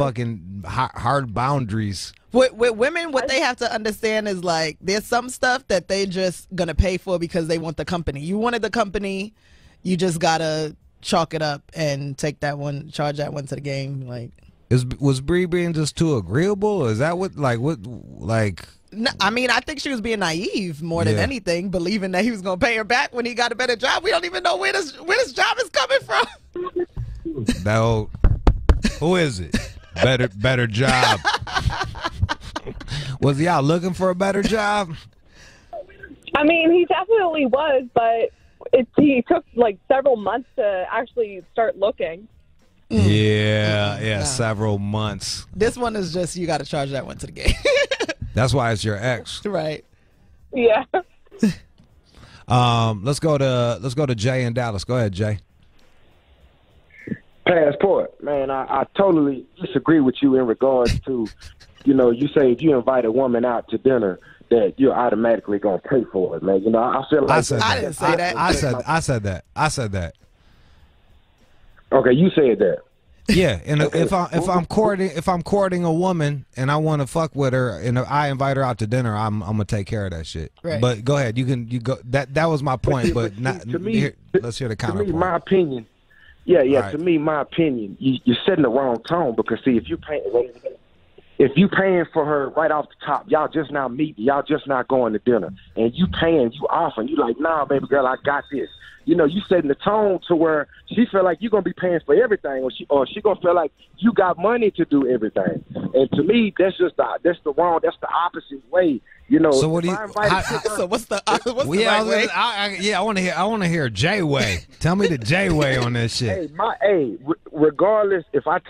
boundaries. With women, what they have to understand is like there's some stuff that they just gonna pay for because they want the company. You wanted the company, you just gotta chalk it up and take that one, charge that one to the game. Like, was Bree being just too agreeable? Or is that what? No, I mean, I think she was being naive more than anything, believing that he was gonna pay her back when he got a better job. We don't even know where this job is coming from. That old, who is it? Better job. Was he out looking for a better job? I mean, he definitely was, but he took like several months to actually start looking. Yeah, several months. This one is just, you got to charge that one to the game. That's why it's your ex. Right. Yeah. Let's go to Jay in Dallas. Go ahead, Jay. Passport, man, I totally disagree with you in regards to, you say if you invite a woman out to dinner that you're automatically gonna pay for it, man. I feel like I didn't say that. I said that. Okay, you said that. Yeah, and if I'm courting a woman and I want to fuck with her and I invite her out to dinner, I'm gonna take care of that shit. Right. But go ahead, you go. That was my point. But not, to me, let's hear the counterpoint. To me, my opinion. Yeah. Right. To me, my opinion, you're setting the wrong tone because see, if you paying for her right off the top, y'all just not meeting, y'all just not going to dinner, and you paying, you offering, you like, nah, baby girl, I got this. You know, you setting the tone to where she feel like you're gonna be paying for everything, or she gonna feel like you got money to do everything. And to me, that's the opposite way. You know. So what do you? So what's the Yeah, right way? I want to hear J way. Tell me the J way on that shit. Regardless, if I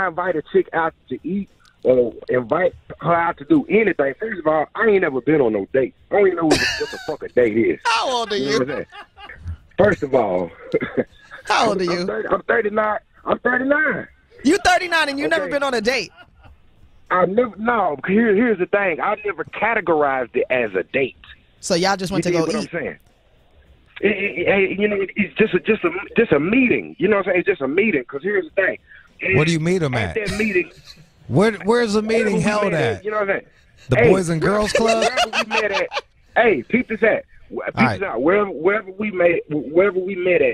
invite a chick out to eat or invite her out to do anything, first of all, I ain't never been on no date. I don't even know what the fuck a date is. How old are you? You know what I'm saying? First of all, how old are you? I'm 39. I'm 39. You 39 and you never been on a date? I never. No. Here's the thing. I never categorized it as a date. So y'all just went to go eat. I'm saying? It's just a meeting. You know what I'm saying? It's just a meeting. Because here's the thing. Where do you meet them at? That meeting. Where's the meeting held at? You know what I'm saying? The Boys and Girls Club. Wherever we met at. Hey, peep this at. Out. Wherever we met at,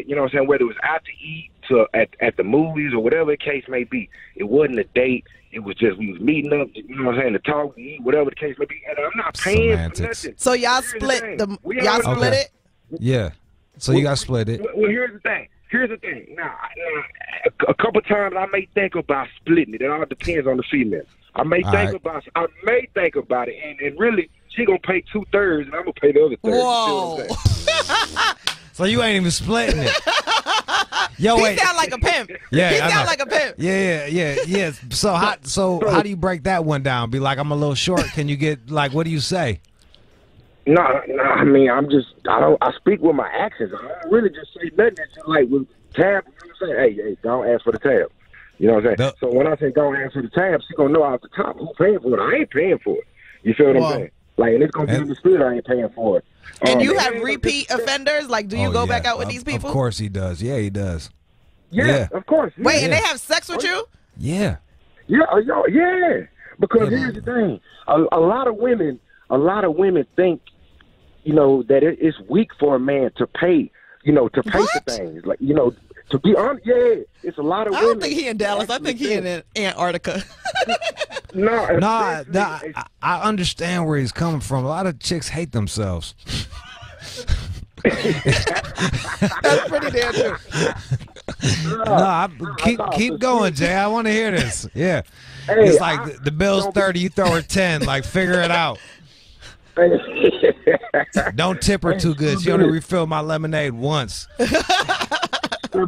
you know what I'm saying, whether it was out to eat, at the movies, or whatever the case may be, it wasn't a date. It was just we was meeting up, you know what I'm saying, to talk, to eat, whatever the case may be. And I'm not paying for nothing. So y'all split it? Yeah. So you guys split it. Well, here's the thing. Now, a couple times I may think about splitting it. It all depends on the female. I may think about it, and really, she gonna pay 2/3, and I'm gonna pay the other third. Whoa! So you ain't even splitting it. Yo, he sound like a pimp. Yeah, he sound like a pimp. Yeah. So how do you break that one down? Be like, I'm a little short. Can you get like? What do you say? No. I mean, I speak with my actions. I don't really just say nothing. It's just like with tab. You know what I'm saying? Hey, don't ask for the tab. You know what I'm saying? So when I say don't ask for the tab, she gonna know off the top who's paying for it. I ain't paying for it. You feel what I'm saying? Like, and it's gonna be in the spirit. I ain't paying for it. And you have repeat offenders? Like, do you go back out with these people? Of course he does. Yeah, he does. Yeah. Of course. Yeah. Wait, and they have sex with you? Yeah. Yeah. Because here's the thing: a lot of women think, you know, that it's weak for a man to pay, you know, to pay for things. Like, you know, to be honest, it's a lot of women. I don't think he in Dallas. I think he in Antarctica. I understand where he's coming from. A lot of chicks hate themselves. That's pretty damn true. Keep going, Jay. I want to hear this. Yeah. Hey, it's like the bill's 30, you throw her 10. Like, figure it out. Don't tip her too good. She only refilled my lemonade once.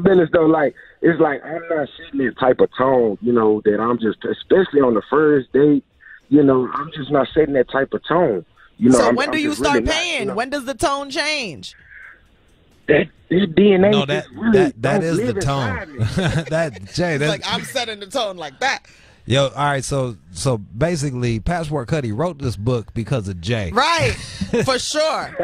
Business though, like, it's like I'm not setting that type of tone, you know, that I'm just, especially on the first date, you know, I'm just not setting that type of tone. You know, so when do you start paying? You know, when does the tone change? That DNA. No, that is the tone. That's like, I'm setting the tone like that. Yo, all right, so basically, Passport Cutty wrote this book because of Jay. Right, for sure.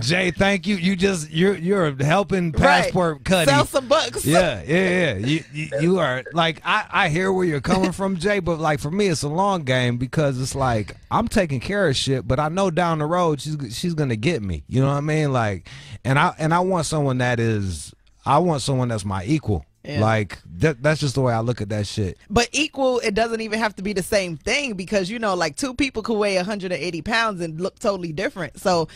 Jay, thank you. You're helping Passport Cutty sell some books. Yeah. You are like, I hear where you're coming from, Jay, but like for me, it's a long game because it's like I'm taking care of shit, but I know down the road she's gonna get me. You know what I mean? Like, and I want someone that's my equal. Yeah. Like that's just the way I look at that shit. But equal, it doesn't even have to be the same thing because, you know, like two people could weigh 180 pounds and look totally different. So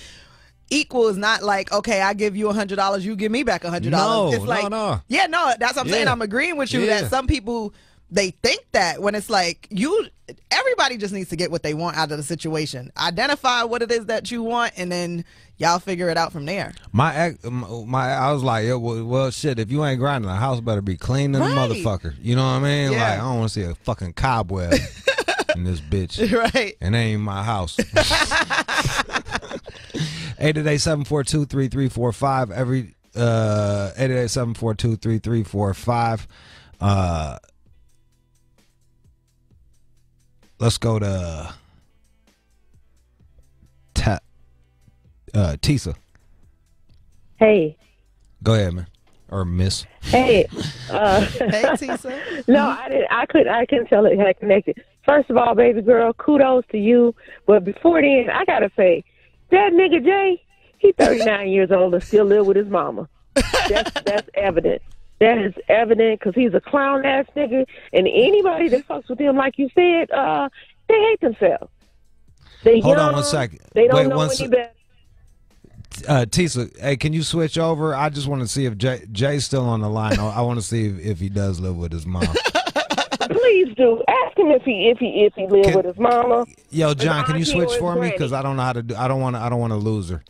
equal is not like, okay, I give you $100, you give me back $100. No, it's like, no. Yeah, no, that's what I'm saying. I'm agreeing with you that some people, they think that when it's like everybody just needs to get what they want out of the situation. Identify what it is that you want, and then y'all figure it out from there. I was like, well, shit. If you ain't grinding, the house better be clean than a motherfucker. You know what I mean? Yeah. Like, I don't want to see a fucking cobweb in this bitch. Right. And that ain't my house. 888-742-3345. Every 888-742-3345. Let's go to Tisa. Hey. Go ahead, man. Or miss. Hey. Hey, Tisa. No, I couldn't tell it had connected. First of all, baby girl, kudos to you. But before then, I gotta say, that nigga Jay, he 39 years old and still live with his mama. That's evident. That is evident because he's a clown ass nigga, and anybody that fucks with him, like you said, they hate themselves. Hold on one second. They don't know any better. Tisa, hey, can you switch over? I just want to see if Jay's still on the line. I want to see if he does live with his mom. Please do. Ask him if he live with his mama. Yo, John, can you switch for me? Because I don't know how to do. I don't want to lose her.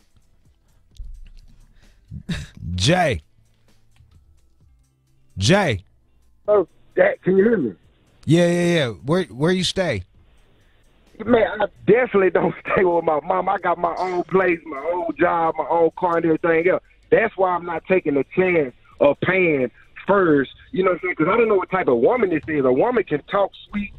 Jay. Oh, Dad, can you hear me? Yeah. Where you stay? Man, I definitely don't stay with my mom. I got my own place, my own job, my own car, and everything else. That's why I'm not taking the chance of paying first. You know what I'm saying? Because I don't know what type of woman this is. A woman can talk sweet,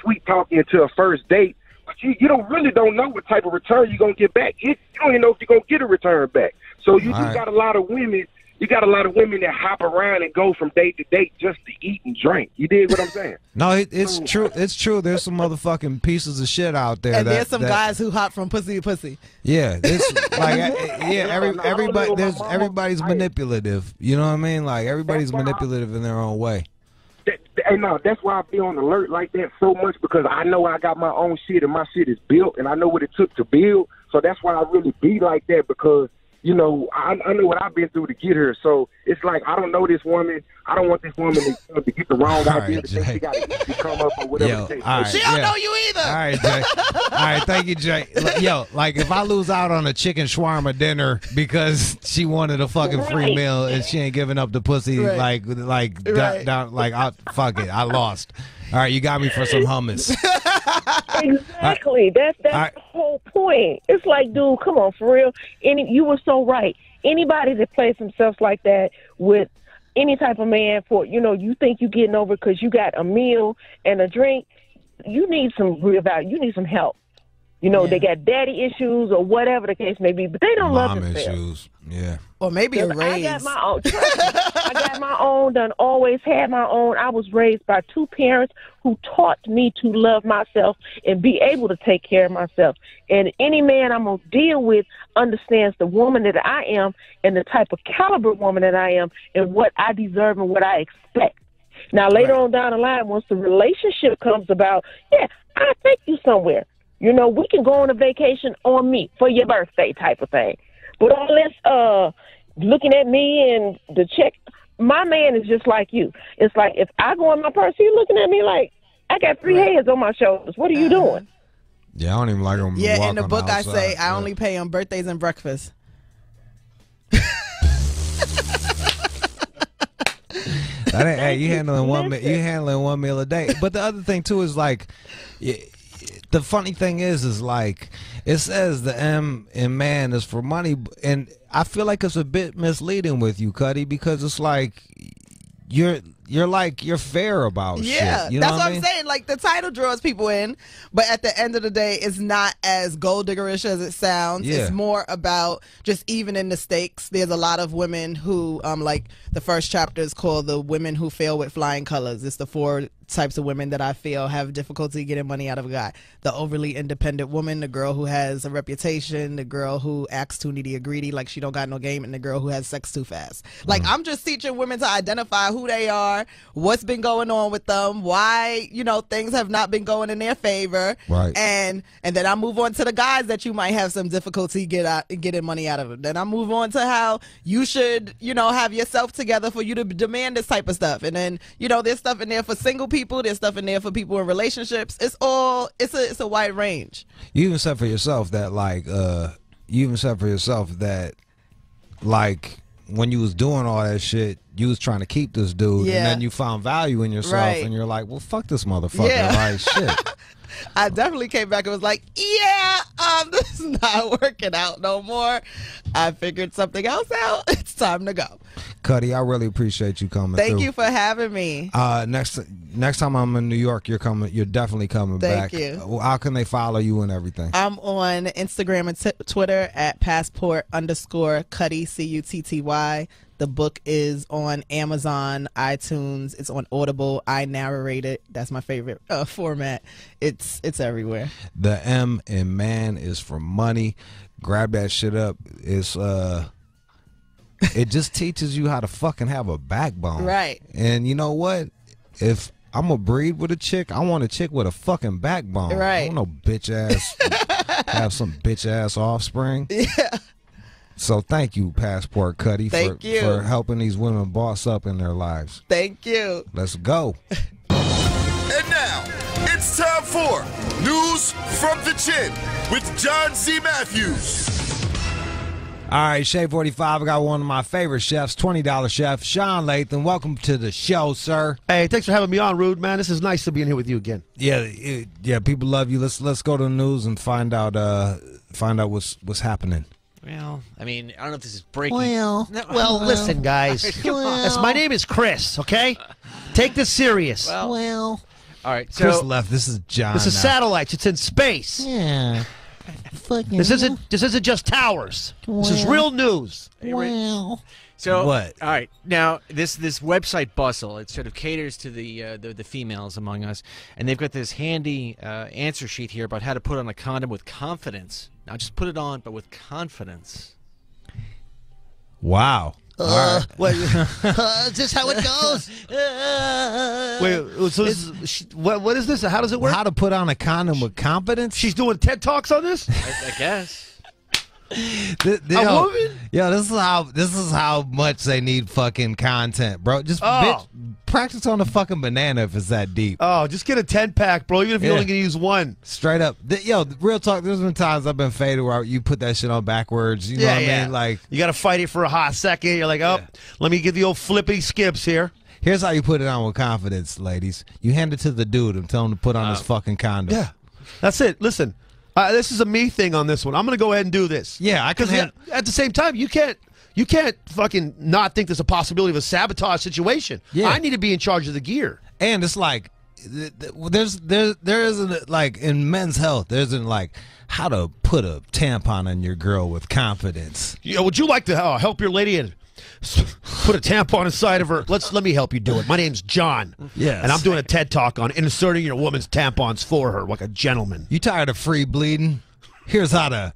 sweet talking into a first date, but you don't know what type of return you're gonna get back. You don't even know if you're gonna get a return back. So you just got a lot of women. You got a lot of women that hop around and go from date to date just to eat and drink. You dig what I'm saying? No, it's true. It's true. There's some motherfucking pieces of shit out there. And there's some guys who hop from pussy to pussy. Yeah, everybody's manipulative. You know what I mean? Like everybody's manipulative in their own way. That's why I be on alert like that so much, because I know I got my own shit and my shit is built and I know what it took to build. So that's why I really be like that, because I know what I've been through to get here. So it's like, I don't know this woman. I don't want this woman to get the wrong idea to think she got to come up or whatever. She don't know you either. All right, Jay. All right, thank you, Jay. Yo, like if I lose out on a chicken shawarma dinner because she wanted a fucking free meal and she ain't giving up the pussy, fuck it, I lost. All right, you got me for some hummus. Exactly. That's the whole point. It's like, dude, come on, for real. You were so right. Anybody that plays themselves like that with any type of man for, you think you getting over because you got a meal and a drink, you need some real value. You need some help. They got daddy issues or whatever the case may be, but they don't love themselves. Issues. Yeah. Or maybe a raise. I got my own. I got my own, always had my own. I was raised by two parents who taught me to love myself and be able to take care of myself. And any man I'm going to deal with understands the woman that I am and the type of caliber woman that I am and what I deserve and what I expect. Now, later on down the line, once the relationship comes about, I'll take you somewhere. We can go on a vacation on me for your birthday type of thing. But all this looking at me and the check, my man is just like you. It's like if I go in my purse, he's looking at me like I got three heads on my shoulders. What are you doing? Yeah, I don't even like them. Yeah, in the book I say I only pay on birthdays and breakfast. Hey, you handling one meal a day. But the other thing too is like, the funny thing is like it says the M in man is for money, and I feel like it's a bit misleading with you, Cutty, because it's like you're fair about shit. Yeah, you know that's what I mean? I'm saying. Like the title draws people in, but at the end of the day, it's not as gold diggerish as it sounds. Yeah. It's more about just evening the stakes. There's a lot of women who, like the first chapter is called "The Women Who Fail with Flying Colors." It's the 4 types of women that I feel have difficulty getting money out of a guy. The overly independent woman, the girl who has a reputation, the girl who acts too needy or greedy, like she don't got no game, and the girl who has sex too fast. Like I'm just teaching women to identify who they are, what's been going on with them, why things have not been going in their favor, right? And then I move on to the guys that you might have some difficulty getting money out of them. Then I move on to how you should have yourself together for you to demand this type of stuff. And then there's stuff in there for single people. There's stuff in there for people in relationships. It's a wide range. You even said for yourself that when you was doing all that shit, you was trying to keep this dude, and then you found value in yourself, and you're like, well, fuck this motherfucker. Yeah. Like, shit. I definitely came back and was like, this is not working out no more. I figured something else out. It's time to go. Cutty, I really appreciate you coming. Thank you for having me. Next time I'm in New York, you're definitely coming back. Thank you. How can they follow you and everything? I'm on Instagram and Twitter at passport_Cutty, Cutty. The book is on Amazon, iTunes. It's on Audible. I narrate it. That's my favorite format. It's everywhere. The M in man is for money. Grab that shit up. It's it just teaches you how to fucking have a backbone. Right. And you know what? If I'm gonna breed with a chick, I want a chick with a fucking backbone. Right. I don't know bitch ass have some bitch ass offspring. Yeah. So thank you, Passport Cutty, Thank you. for helping these women boss up in their lives. Thank you. Let's go. And now, it's time for News from the Chin with John Z. Matthews. All right, Shade 45, I got one of my favorite chefs, $20 chef, Shaun Latham. Welcome to the show, sir. Hey, thanks for having me on, Rude, man. This is nice to be in here with you again. Yeah, people love you. Let's go to the news and find out what's happening. Well, I mean, I don't know if this is breaking. Well, listen, guys. My name is Chris, okay? Take this serious. All right, so Chris left. This is John. This is now. satellites. It's in space. Yeah. This isn't just towers. This is real news. So What? All right, now this website Bustle, it sort of caters to the females among us, and they've got this handy answer sheet here about how to put on a condom with confidence. Not just put it on, but with confidence. Wow. All right. Is this how it goes? Wait, so what is this? How does it work? How to put on a condom with confidence? She's doing TED Talks on this? I guess. A woman? Yo, this is how much they need fucking content, bro. Just bitch, practice on the fucking banana if it's that deep. Oh, just get a 10-pack, bro, even if you're only going to use one. Straight up. Yo, real talk, there's been times I've been faded where you put that shit on backwards. You know what I mean? Like, you got to fight it for a hot second. You're like, let me get the old flippity skips here. Here's how you put it on with confidence, ladies. You hand it to the dude and tell him to put on his fucking condom. Yeah, that's it. Listen, this is a me thing on this one. I'm going to go ahead and do this. Yeah, I can. Because at the same time, you can't fucking not think there's a possibility of a sabotage situation. Yeah. I need to be in charge of the gear. And it's like, there isn't, like, in men's health, there isn't, like, how to put a tampon on your girl with confidence. Yeah, would you like to help your lady and put a tampon inside of her? Let me help you do it. My name's John. Yes. And I'm doing a TED Talk on inserting your woman's tampons for her like a gentleman. You tired of free bleeding? Here's how to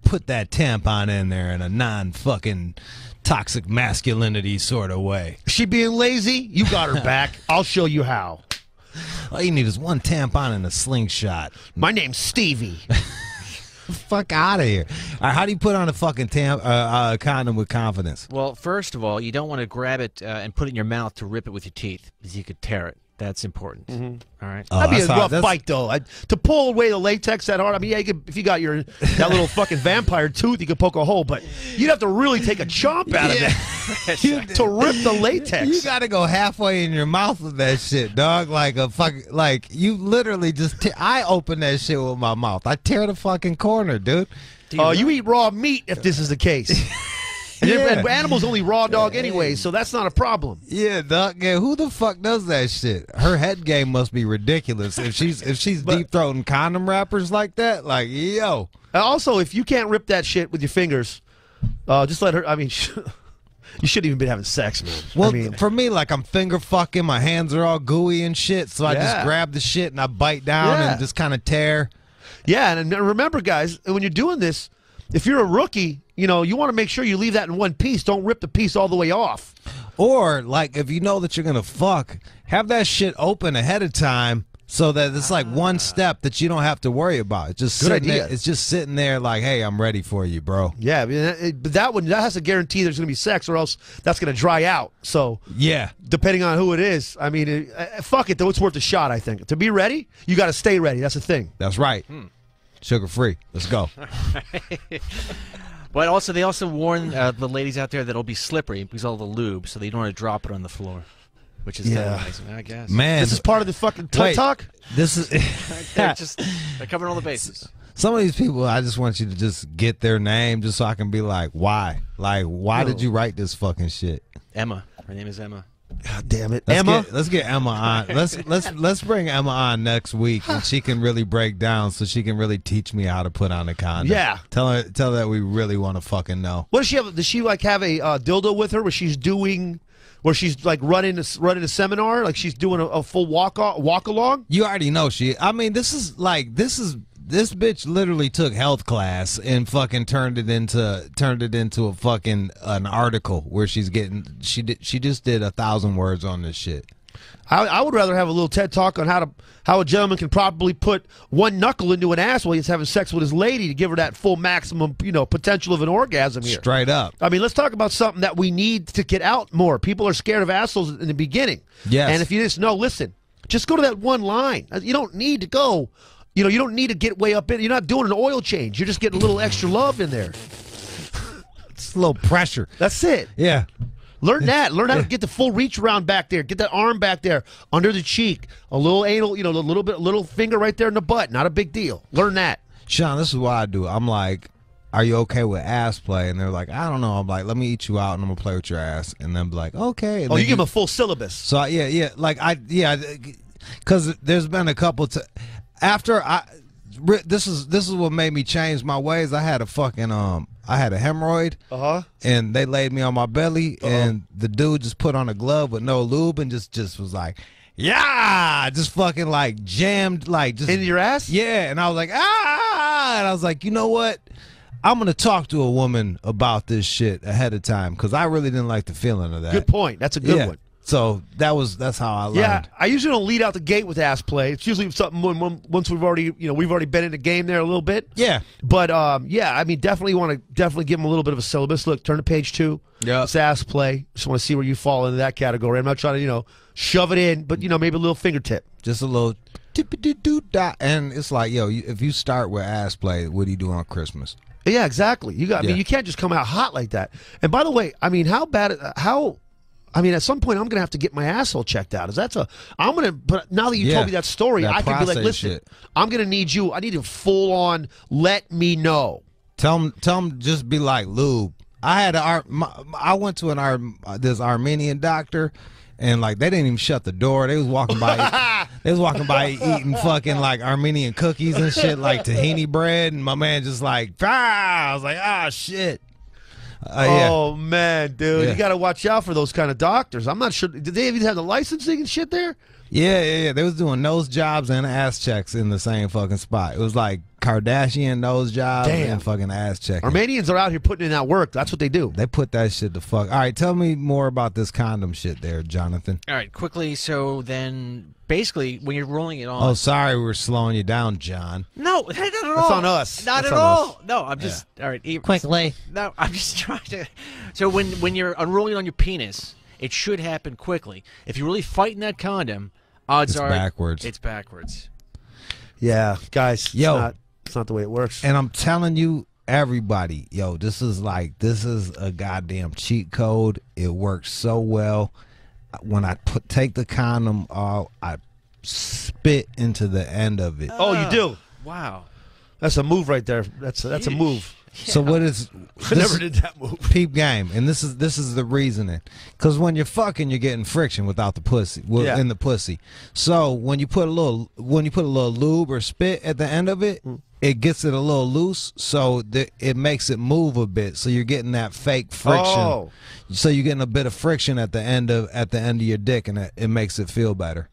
put that tampon in there in a non-fucking toxic masculinity sort of way. She being lazy? You got her back. I'll show you how. All you need is one tampon and a slingshot. My name's Stevie. Fuck out of here. All right, how do you put on a fucking condom with confidence? Well, first of all, you don't want to grab it and put it in your mouth to rip it with your teeth, because you could tear it. That's important. All right. That'd be a rough bite, though. To pull away the latex that hard. I mean, yeah, if you got that little fucking vampire tooth, you could poke a hole, but you'd have to really take a chomp out of that to rip the latex. You got to go halfway in your mouth with that shit, dog. Like you literally just. I open that shit with my mouth. I tear the fucking corner, dude. You eat raw meat if this is the case. And animals only raw dog anyway, so that's not a problem. Yeah, dog. Yeah, who the fuck does that shit? Her head game must be ridiculous. If she's deep throating condom wrappers like that, like, yo. Also, if you can't rip that shit with your fingers, just let her. I mean, you shouldn't even been having sex, man. Well, I mean, for me, like, I'm finger fucking. My hands are all gooey and shit, so I just grab the shit and I bite down and just kind of tear. Yeah, and remember, guys, when you're doing this, if you're a rookie, you want to make sure you leave that in one piece. Don't rip the piece all the way off. Or, like, if you know that you're going to fuck, have that shit open ahead of time so that it's like one step that you don't have to worry about. It's just Good idea. It's just sitting there like, hey, I'm ready for you, bro. Yeah, but that has to guarantee there's going to be sex, or else that's going to dry out. So, yeah, depending on who it is, I mean, fuck it, though. It's worth a shot, I think. To be ready, you got to stay ready. That's the thing. That's right. Sugar free. Let's go. But they also warn the ladies out there that it'll be slippery because of all the lube, so they don't want to drop it on the floor, which is amazing, I guess. Man, this is part of the fucking TED Talk. This is they're covering all the bases. Some of these people, I just want you to just get their name, just so I can be like, why? Like, why did you write this fucking shit? Emma. Her name is Emma. God damn it, Let's get Emma on. Let's bring Emma on next week, and she can really break down, so she can really teach me how to put on a condom. Yeah, tell her that we really want to fucking know. What does she have? Does she like have a dildo with her where she's like running a seminar, like she's doing a full walk along? You already know I mean, this bitch literally took health class and fucking turned it into a fucking an article where she just did 1,000 words on this shit. I would rather have a little TED talk on how a gentleman can probably put one knuckle into an ass while he's having sex with his lady to give her that full maximum, potential of an orgasm here. Straight up. I mean, let's talk about something that we need to get out more. People are scared of assholes in the beginning. Yes. And if you just know, listen, just go to that one line. You don't need to go. You don't need to get way up in. You're not doing an oil change. You're just getting a little extra love in there. It's a little pressure. That's it. Yeah. Learn that. Learn how to get the full reach around back there. Get that arm back there under the cheek. A little anal, a little finger right there in the butt. Not a big deal. Learn that. Shaun, this is what I do. I'm like, are you okay with ass play? And they're like, I don't know. I'm like, let me eat you out and I'm going to play with your ass. And then be like, okay. And you give them a full syllabus. So, yeah. Like, because there's been a couple after this is what made me change my ways. I had a fucking, I had a hemorrhoid, and they laid me on my belly, and the dude just put on a glove with no lube and just was like, yeah, just fucking like jammed, like just into your ass. Yeah, and I was like, and I was like, you know what? I'm gonna talk to a woman about this shit ahead of time because I really didn't like the feeling of that. Good point. That's a good one. So that's how I learned. Yeah, I usually don't lead out the gate with ass play. It's usually something once we've already been in the game there a little bit. Yeah, but yeah, I mean, definitely want to give them a little bit of a syllabus. Look, turn to page 2. Yeah, it's ass play. Just want to see where you fall into that category. I'm not trying to shove it in, but maybe a little fingertip, just a little tippy-doo-dot. And it's like, if you start with ass play, what do you do on Christmas? Yeah, exactly. I mean, you can't just come out hot like that. And by the way, I mean, at some point, I'm going to have to get my asshole checked out. But now that you told me that story, I can be like, listen, I'm going to need you. I need to full on let me know. Tell them just be like, lube. I went to this Armenian doctor, and like they didn't even shut the door. They was walking by. They was walking by eating fucking like Armenian cookies and shit, like tahini bread, and my man just like, I was like, shit. Oh man, dude, you got to watch out for those kind of doctors. I'm not sure. Did they even have the licensing and shit there? Yeah. They was doing nose jobs and ass checks in the same fucking spot. It was like Kardashian nose jobs and fucking ass checking. Armenians are out here putting in that work. That's what they do. They put that shit to fuck. All right, tell me more about this condom shit there, Jonathan. All right, quickly. So then, basically, when you're rolling it on. Oh, sorry, we're slowing you down, John. No, not at all. That's on us. Not at all. No, I'm just all right. Quickly. No, I'm just trying to. So when you're unrolling on your penis, it should happen quickly. If you're really fighting that condom, odds are backwards. It's backwards. Yeah, guys. It's not the way it works. And I'm telling you, everybody, this is a goddamn cheat code. It works so well. When I take the condom off, I spit into the end of it. Oh, you do? Wow. That's a move right there. That's a move. Yeah. So what is? I never did that move. Peep game, and this is the reasoning. Because when you're fucking, you're getting friction without the pussy, in the pussy. So when you put a little lube or spit at the end of it, it gets it a little loose, so it makes it move a bit. So you're getting that fake friction. Oh. So you're getting a bit of friction at the end of your dick, and it makes it feel better.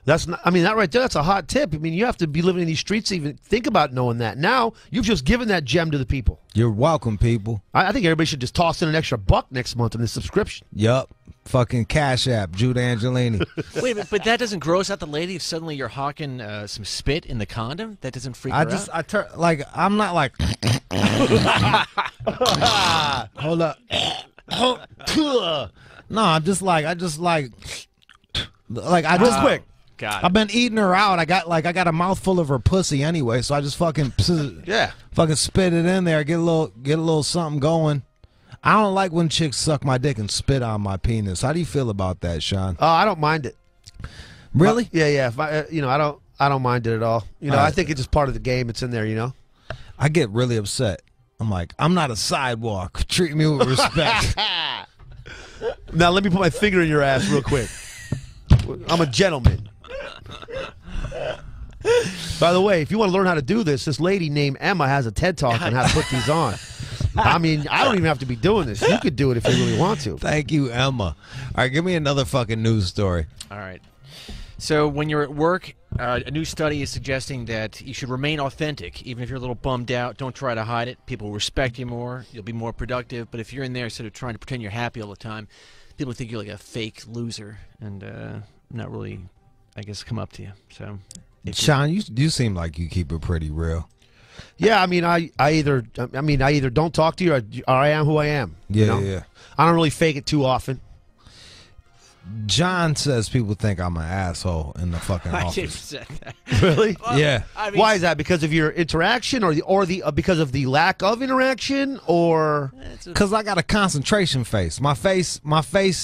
That right there, that's a hot tip. I mean, you have to be living in these streets to even think about knowing that. Now, you've just given that gem to the people. You're welcome, people. I think everybody should just toss in an extra $1 next month in the subscription. Yup. Fucking Cash App, Jude Angelini. Wait a minute, but that doesn't gross out the lady if suddenly you're hawking some spit in the condom? That doesn't freak her out? I'm not like. Hold up. No, I just quick. God. I've been eating her out. I got a mouthful of her pussy anyway, so I just fucking fucking spit it in there. Get a little something going. I don't like when chicks suck my dick and spit on my penis. How do you feel about that, Shaun? I don't mind it. Really? Yeah. If I don't mind it at all. I think it's just part of the game. It's in there. I get really upset. I'm like, I'm not a sidewalk. Treat me with respect. Now let me put my finger in your ass real quick. I'm a gentleman. By the way, if you want to learn how to do this lady named Emma has a TED Talk on how to put these on. I mean, I don't even have to be doing this. You could do it if you really want to. Thank you, Emma. All right, give me another fucking news story. All right. So when you're at work, a new study is suggesting that you should remain authentic. Even if you're a little bummed out, don't try to hide it. People will respect you more. You'll be more productive. But if you're in there sort of trying to pretend you're happy all the time, people think you're like a fake loser. And not really, I guess, come up to you. So, Shaun, you seem like you keep it pretty real. Yeah, I mean, I either don't talk to you or I am who I am. Yeah, you know? yeah. I don't really fake it too often. John says people think I'm an asshole in the fucking I office. didn't say that. Really? Well, Yeah. I mean, Why is that? Because of your interaction, or because of the lack of interaction, or Because I got a concentration face. My face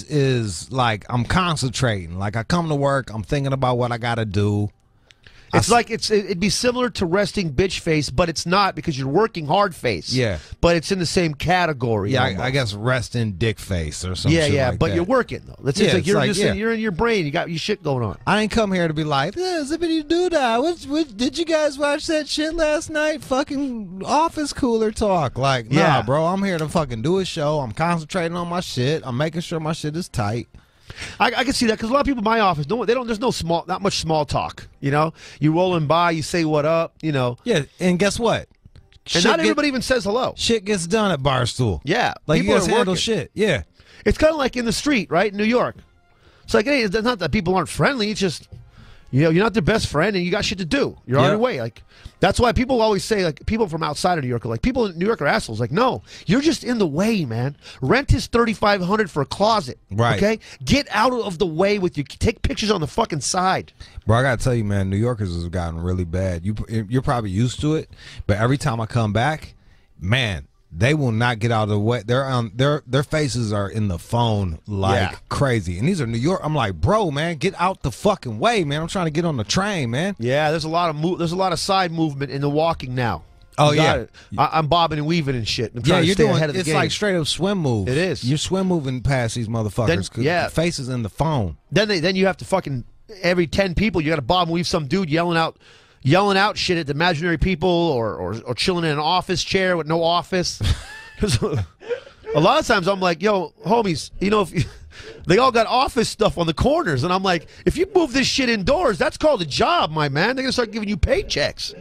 is like I'm concentrating. Like I come to work, I'm thinking about what I got to do. it's like it'd be similar to resting bitch face, but it's not because you're working hard face. Yeah. But it's in the same category. Yeah, almost. I guess resting dick face or something. Yeah, like but that. you're working though. That's Yeah, like it's you're like, just yeah. you're in your brain. You got your shit going on. I didn't come here to be like, zippity doo dah. What did you guys watch that shit last night? Fucking office cooler talk. Like, nah, Yeah. bro. I'm here to fucking do a show. I'm concentrating on my shit. I'm making sure my shit is tight. I can see that because a lot of people in my office there's not much small talk. You know, you rolling by, you say what up. You know, Yeah, and guess what? and not everybody even says hello. Shit gets done at Barstool. Yeah, Like people you guys are handle working. shit. Yeah. It's kind of like in the street, right? In New York. It's like, hey, it's not that people aren't friendly. It's just, you know, you're not their best friend and you got shit to do. You're on Yeah. your way. Like, that's why people always say, like, people from outside of New York are like, people in New York are assholes. Like, no, you're just in the way, man. Rent is $3,500 for a closet. Right. Okay? Get out of the way with you. Take pictures on the fucking side. Bro, I gotta tell you, man, New Yorkers has gotten really bad. You're probably used to it, but every time I come back, man, they will not get out of the way. Their faces are in the phone like crazy. And these are New York. I'm like, bro, man, get out the fucking way, man. I'm trying to get on the train, man. Yeah, there's a lot of side movement in the walking now. Oh, You got yeah. it. I'm bobbing and weaving and shit. I'm Yeah, trying to you're stay doing ahead of the it's game. like straight up swim moves. It is. You're swim moving past these motherfuckers. 'Cause yeah. the faces in the phone. Then you have to fucking every 10 people you got to bob and weave some dude yelling out shit at the imaginary people or chilling in an office chair with no office. 'Cause a lot of times I'm like, yo, homies, you know, they all got office stuff on the corners, and I'm like, if you move this shit indoors, that's called a job, my man. They're gonna start giving you paychecks.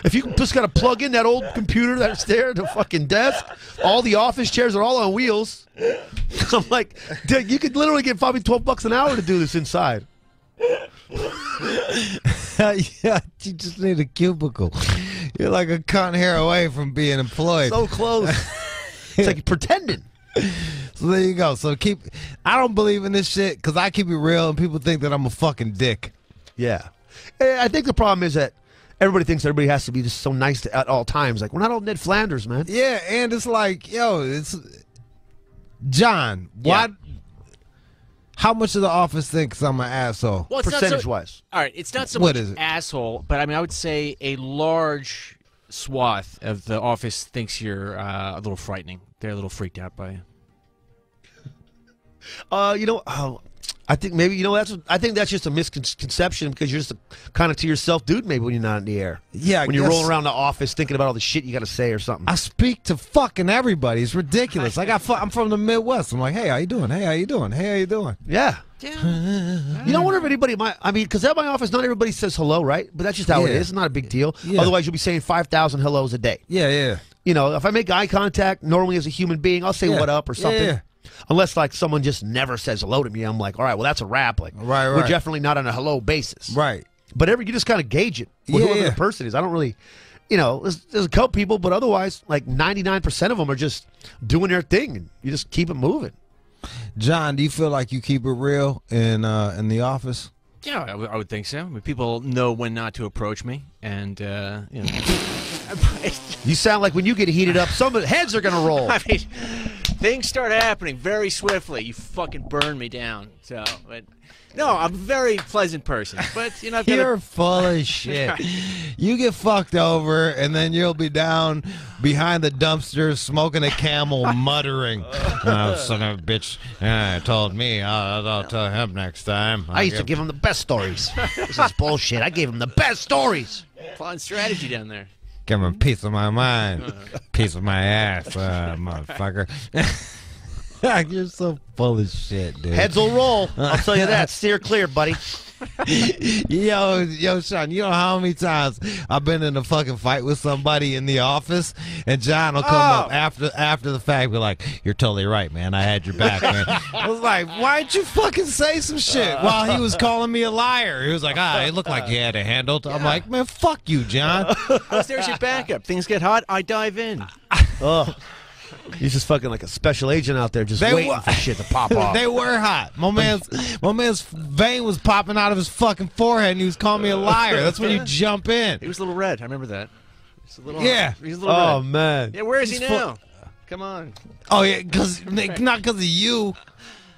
If you just gotta plug in that old computer that's there at the fucking desk, all the office chairs are all on wheels. I'm like, dude, you could literally get probably $12 an hour to do this inside. Yeah, you just need a cubicle. You're like a cunt hair away from being employed. So close. It's like pretending. So there you go. So I don't believe in this shit because I keep it real and people think that I'm a fucking dick. Yeah. I think the problem is that everybody thinks everybody has to be just so nice at all times. Like, we're not all Ned Flanders, man. Yeah, and it's like, yo, it's John, why? How much of the office thinks I'm an asshole? Well, it's not Percentage-wise. All right, it's not so What much is it? asshole, but I mean, I would say a large swath of the office thinks you're a little frightening. They're a little freaked out by you. You know, I think maybe, you know, I think that's just a misconception because you're just kind of to yourself dude maybe when you're not in the air. Yeah, I when you're guess- rolling around the office thinking about all the shit you got to say or something. I speak to fucking everybody. It's ridiculous. I'm from the Midwest. I'm like, hey, how you doing? Hey, how you doing? Hey, how you doing? Yeah. Yeah. You don't wonder if anybody because at my office, not everybody says hello, right? But that's just how it Yeah. is. It's not a big deal. Yeah. Otherwise, you'll be saying 5,000 hellos a day. Yeah, yeah. You know, if I make eye contact, normally as a human being, I'll say Yeah. what up or something. Yeah. Unless, like, someone just never says hello to me. I'm like, all right, well, that's a wrap. Like, Right, we're right. definitely not on a hello basis. Right. But you just kind of gauge it with Yeah, whoever yeah. the person is. I don't really, you know, there's a couple people, but otherwise, like 99% of them are just doing their thing, and you just keep it moving. John, do you feel like you keep it real in the office? Yeah, I would think so. I mean, people know when not to approach me, and you know. You sound like when you get heated up, some heads are going to roll. I mean, things start happening very swiftly. You fucking burn me down. So, but no, I'm a very pleasant person. But you know, I've got You're full of shit. You get fucked over, and then you'll be down behind the dumpster smoking a Camel, muttering, "Oh, son of a bitch! Told me I'll tell him next time." I used to give him the best stories. This is bullshit. I gave him the best stories. fun strategy down there. Give him a piece of my mind, piece of my ass, motherfucker. You're so full of shit, dude. Heads will roll. I'll tell you that. Steer clear, buddy. Yo, Shaun, you know how many times I've been in a fucking fight with somebody in the office, and John will come up after the fact, be like, "You're totally right, man. I had your back, man." I was like, "Why'd you fucking say some shit?" While he was calling me a liar. He was like, "It looked like you had a handle." I'm like, "Man, fuck you, John." There's your backup. Things get hot, I dive in. Oh. He's just fucking like a special agent out there, just waiting for shit to pop off. They were hot. My man's vein was popping out of his fucking forehead, and he was calling me a liar. That's when you jump in. He was a little red. I remember that. He's a little He's a little oh red. man. Yeah, where is he now? Come on. Oh yeah, not because of you.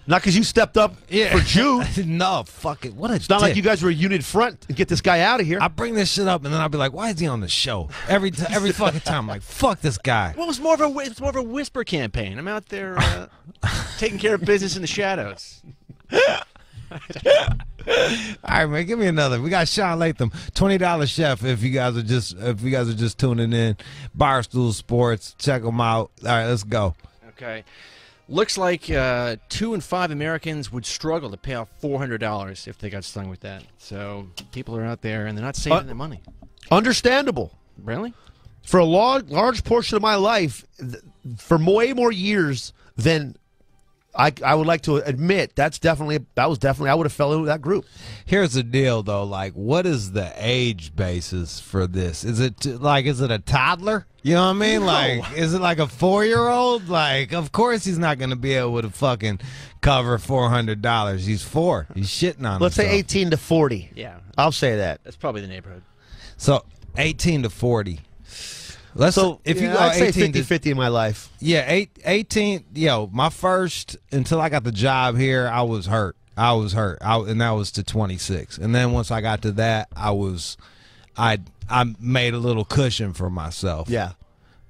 Not because you stepped up for Jew. No, fuck it. What a It's not like you guys were a unit front and get this guy out of here. I bring this shit up, and then I'll be like, "Why is he on the show?" Every fucking time, I'm like, "Fuck this guy." Well, it's more of a whisper campaign. I'm out there taking care of business in the shadows. All right, man, give me another. We got Shaun Latham, $20 chef. If you guys are just tuning in, Barstool Sports, check them out. All right, let's go. Okay. Looks like 2 in 5 Americans would struggle to pay off $400 if they got stung with that. So people are out there and they're not saving their money. Understandable. Really? For a large portion of my life, for way more years than I would like to admit, that was definitely I would have fell into that group. Here's the deal, though. Like, what is the age basis for this? Is it a toddler? You know what I mean? No. Like, is it like a 4-year-old? Like, of course he's not going to be able to fucking cover $400. He's 4. He's shitting on Let's himself. say 18 to 40. Yeah. I'll say that. That's probably the neighborhood. So 18 to 40. I'd say 50-50 in my life. Yeah, 18. Yo, my first, until I got the job here, I was hurt. And that was to 26. And then once I got to that, I made a little cushion for myself. Yeah.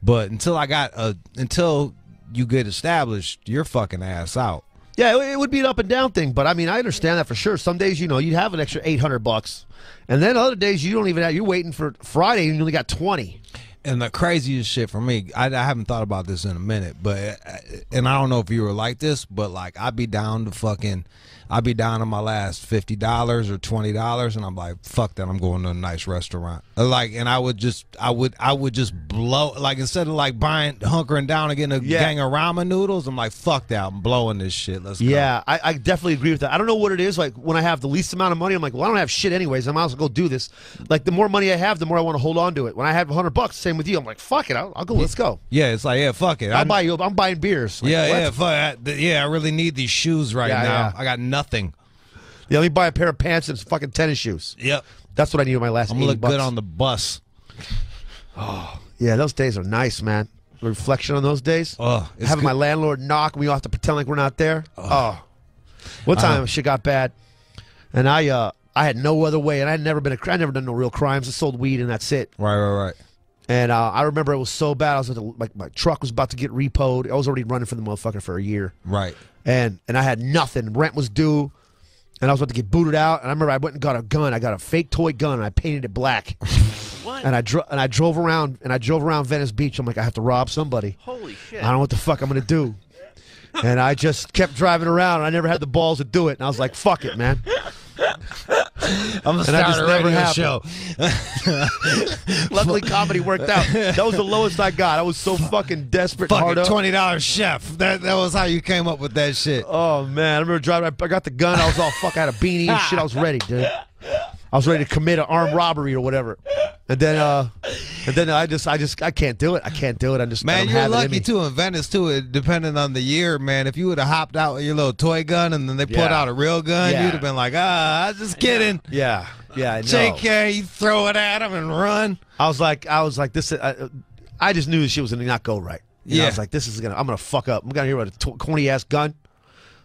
But until you get established, you're fucking ass out. Yeah, it would be an up and down thing, but I mean, I understand that for sure. Some days, you'd have an extra $800, and then other days you don't even have. You're waiting for Friday and you only got 20. And the craziest shit for me, I haven't thought about this in a minute, and I don't know if you were like this, but like I'd be down to my last $50 or $20, and I'm like, fuck that, I'm going to a nice restaurant. Like, and I would just blow, like instead of like hunkering down and getting a gang of ramen noodles, I'm like, fuck that, I'm blowing this shit. Let's go. Yeah, I definitely agree with that. I don't know what it is. Like when I have the least amount of money, I'm like, well, I don't have shit anyways. I might as well go do this. Like the more money I have, the more I want to hold on to it. When I have $100, same with you. I'm like, fuck it, I'll go. Let's go. Yeah, it's like, yeah, fuck it. I'm buying beers. Like, I really need these shoes right now. Yeah. I got nothing. Yeah, let me buy a pair of pants and some fucking tennis shoes. Yep. That's what I need in my last $80. I'm gonna look good on the bus. Oh, yeah, those days are nice, man. The reflection on those days. Oh, having my landlord knock, we all have to pretend like we're not there. Oh. One time shit got bad, and I had no other way, and I never done no real crimes. I sold weed and that's it. Right. And I remember it was so bad. I was my truck was about to get repoed. I was already running for the motherfucker for a year. Right. And I had nothing. Rent was due. And I was about to get booted out, and I remember I went and got a gun. I got a fake toy gun, and I painted it black. What? And I drove around Venice Beach. I'm like, I have to rob somebody. Holy shit! I don't know what the fuck I'm gonna do. And I just kept driving around. And I never had the balls to do it. And I was like, fuck it, man. I'm gonna start a radio show. Luckily, comedy worked out. That was the lowest I got. I was so fucking desperate. Fucking $20 chef. That was how you came up with that shit. Oh man, I remember driving. I got the gun. I was all fuck. I had a beanie and shit. I was ready, dude. I was ready to commit an armed robbery or whatever. And then I can't do it. I can't do it. I'm just man. You're lucky too in Venice too. It depending on the year, man. If you would have hopped out with your little toy gun and then they pulled out a real gun, you'd have been like, I'm just kidding. Yeah. I know. JK, you throw it at him and run. I was like this. I just knew this shit was gonna not go right. I was like, I'm gonna fuck up. I'm gonna hear about a corny ass gun.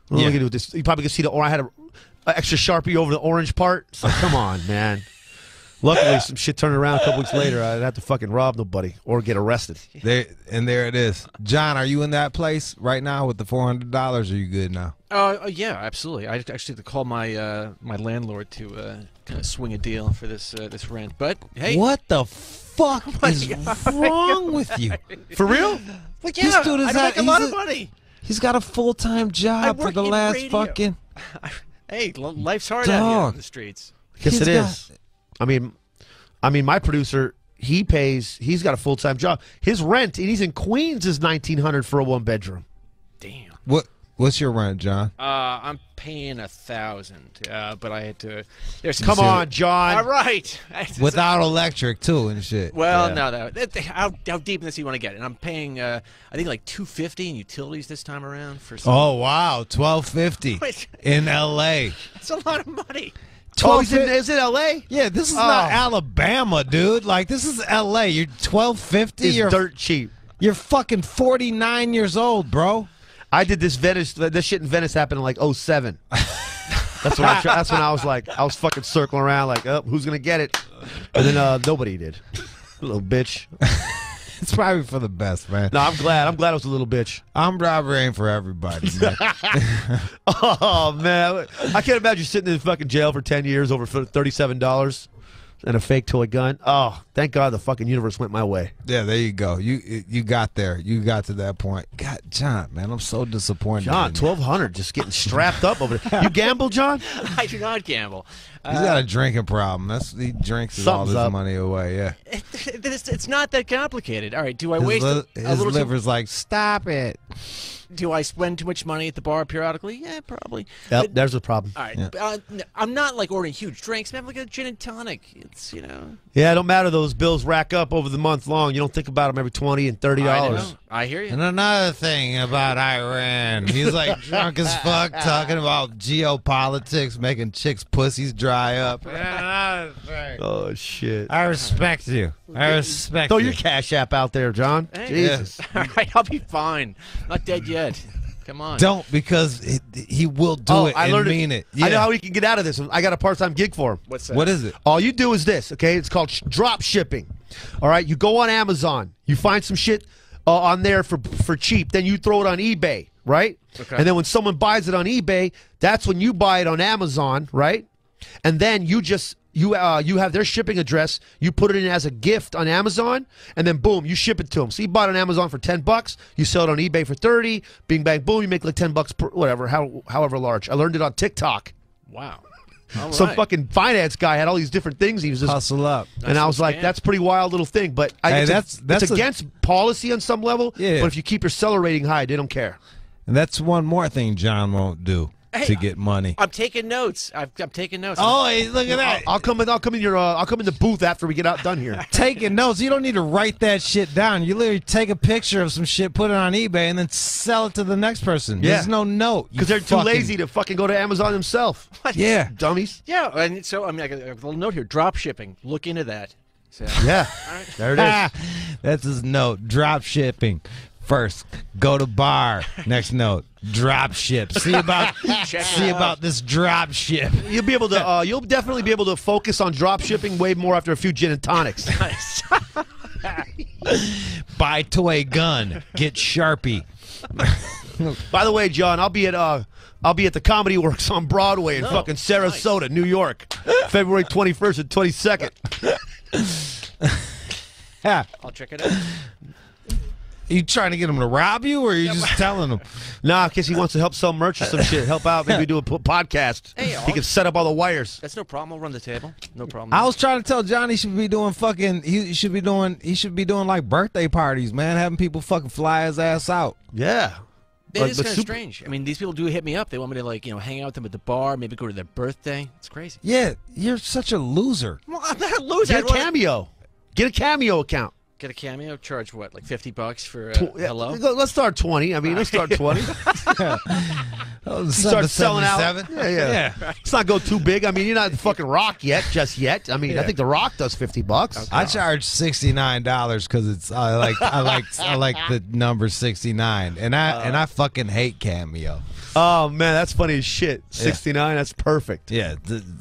What am I gonna do with this? You probably can see I had an extra Sharpie over the orange part. So come on, man. Luckily, some shit turned around a couple weeks later. I didn't have to fucking rob nobody or get arrested. There it is. John, are you in that place right now with the $400? Or are you good now? Yeah, absolutely. I actually have to call my my landlord to kind of swing a deal for this rent. But hey, what the fuck is wrong with you? For real? Like, yeah, I make a lot of money. He's got a full-time job for the last radio. fucking. Hey, life's hard out here on the streets. Yes, it is. I mean, my producer, he's got a full-time job. His rent, and he's in Queens, is $1,900 for a one-bedroom. Damn. What's your rent, John? I'm paying $1,000, but I had to. Come on, John. All right. Without electric too and shit. Well, no. How deep in this do you want to get? And I'm paying, I think like $250 in utilities this time around for. Oh wow, $1,250 in L.A. That's a lot of money. Is it L.A.? Yeah, this is not Alabama, dude. Like this is L.A. You're $1,250. You're dirt cheap. You're fucking 49 years old, bro. I did this shit in Venice happened in like 07. That's when I was like, I was fucking circling around like, oh, who's gonna get it? And then nobody did. Little bitch. It's probably for the best, man. No, I'm glad. I was a little bitch. Armed robbery ain't for everybody, man. Oh man, I can't imagine sitting in fucking jail for 10 years over $37 and a fake toy gun. Oh, thank God the fucking universe went my way. Yeah, there you go. You got there. You got to that point. God, John, man, I'm so disappointed. John, $1,200 just getting strapped up over there. You gamble, John? I do not gamble. He's got a drinking problem. He drinks all his money away. Yeah, it's not that complicated. All right, do I waste a his little? liver's like, stop it. Do I spend too much money at the bar periodically? Yeah, probably. Yep, there's a problem. All right, I'm not like ordering huge drinks. I'm like a gin and tonic. It's Yeah, it don't matter. Those bills rack up over the month long. You don't think about them every $20 and $30. I hear you. And another thing about Iran, he's like drunk as fuck, talking about geopolitics, making chicks' pussies dry up. Oh shit! I respect you. I respect. Throw you. your Cash App out there, John. Hey, Jesus. All right, I'll be fine. Not dead yet. Come on. Don't, because he will do it and mean it. Yeah. I know how he can get out of this. I got a part-time gig for him. What's that? What is it? All you do is this, okay? It's called drop shipping. All right? You go on Amazon. You find some shit on there for cheap. Then you throw it on eBay, right? Okay. And then when someone buys it on eBay, that's when you buy it on Amazon, right? And then you just... You have their shipping address. You put it in as a gift on Amazon, and then boom, you ship it to them. So you bought it on Amazon for $10. You sell it on eBay for $30. Bing bang boom, you make like $10 per whatever, however large. I learned it on TikTok. Wow. Some fucking finance guy had all these different things. He was just hustle up, and I was like, "That's a pretty wild little thing." But it's against policy on some level. Yeah. But if you keep your seller rating high, they don't care. And that's one more thing John won't do. To get money. I'm taking notes. I'm taking notes. Oh, hey, look at that! I'll come in the booth after we get out done here. Taking notes. You don't need to write that shit down. You literally take a picture of some shit, put it on eBay, and then sell it to the next person. Yeah. There's no note Because they're too lazy to fucking go to Amazon themselves. Yeah, dummies. Yeah, and so I mean, I got a little note here: drop shipping. Look into that. So, yeah, right. There it is. That's his note. Drop shipping. First, go to bar. Next note, drop ship. See about this drop ship. You'll be able to. You'll definitely be able to focus on drop shipping way more after a few gin and tonics. Nice. Buy toy gun. Get Sharpie. By the way, John, I'll be at the Comedy Works on Broadway in fucking Sarasota, New York, February 21st and 22nd. I'll check it out. You trying to get him to rob you, or are you just telling him? Nah, in case he wants to help sell merch or some shit. Help out. Maybe do a podcast. Hey, he can set up all the wires. That's no problem. I'll run the table. No problem. I was trying to tell John he should be doing he should be doing like birthday parties, man. Having people fucking fly his ass out. Yeah. It is kind of strange. I mean, these people do hit me up. They want me to hang out with them at the bar, maybe go to their birthday. It's crazy. Yeah, you're such a loser. Well, I'm not a loser. Get a Cameo. Get a Cameo account. Get a Cameo. Charge what, like $50 for hello? Let's start 20. I mean, let's start 20. Start selling out. Yeah. Let's not go too big. I mean, you're not the fucking Rock just yet. I mean, I think the Rock does $50. Okay. I charge $69 because I like the number 69, and I fucking hate Cameo. Oh man, that's funny as shit. 69, that's perfect. Yeah,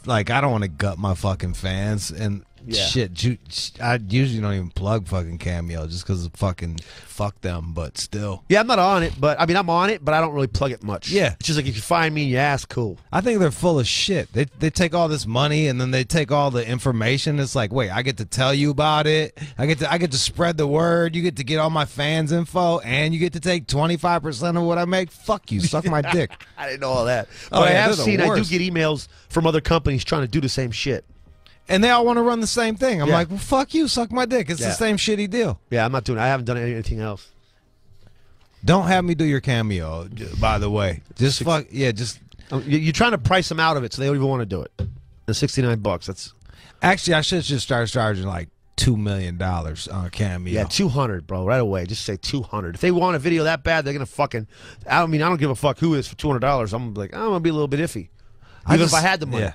I don't want to gut my fucking fans, and Yeah. Shit, I usually don't even plug fucking Cameo just because of fucking fuck them, but still. Yeah, I'm not on it, but I mean, I'm on it, but I don't really plug it much. Yeah. It's just like if you find me and you ask, cool. I think they're full of shit. They take all this money and then they take all the information. It's like, wait, I get to tell you about it. I get to spread the word. You get to get all my fans' info, and you get to take 25% of what I make. Fuck you, suck my dick. I didn't know all that, but Oh, I yeah, have they're the seen. I do worst. get emails from other companies trying to do the same shit. And they all want to run the same thing. I'm Yeah. like, well, fuck you, suck my dick. It's the same shitty deal. Yeah, I'm not doing. I haven't done anything else. Don't have me do your Cameo, by the way. Just fuck, yeah, just. You're trying to price them out of it, so they don't even want to do it. The $69. That's Actually, I should just start charging like $2 million on Cameo. yeah, 200, bro. Right away, just say 200. If they want a video that bad, they're gonna fucking. I mean, I don't give a fuck who it is for $200. I'm like, I'm gonna be a little bit iffy, even if I had the money. Yeah.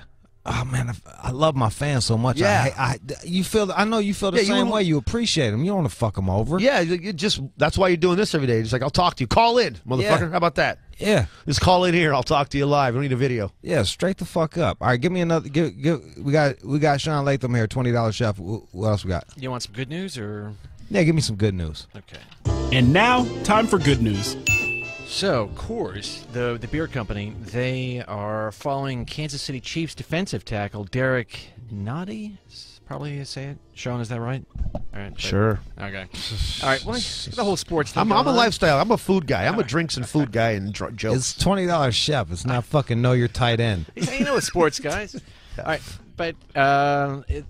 Oh man, I love my fans so much. Yeah. You feel. I know you feel the Yeah, you same wanna- way. You appreciate them. You don't want to fuck them over. Yeah, you just that's why you're doing this every day. Just like I'll talk to you. Call in, motherfucker. Yeah. How about that? Yeah. Just call in here. I'll talk to you live. I don't need a video. Yeah, straight the fuck up. All right, give me another. We got Shaun Latham here, $20 chef. What else we got? You want some good news or? Yeah, give me some good news. Okay. And now, time for good news. So, Coors, the beer company, they are following Kansas City Chiefs defensive tackle Derek Noddy. Is probably how you say it. Shaun, is that right? All right. but- Sure. Okay. All right. Well, the whole sports thing. I'm a going on. lifestyle. I'm a food guy. I'm a drinks and food guy and jokes. It's $20 chef. It's not fucking know your tight end. He's hanging out with sports guys. All right. But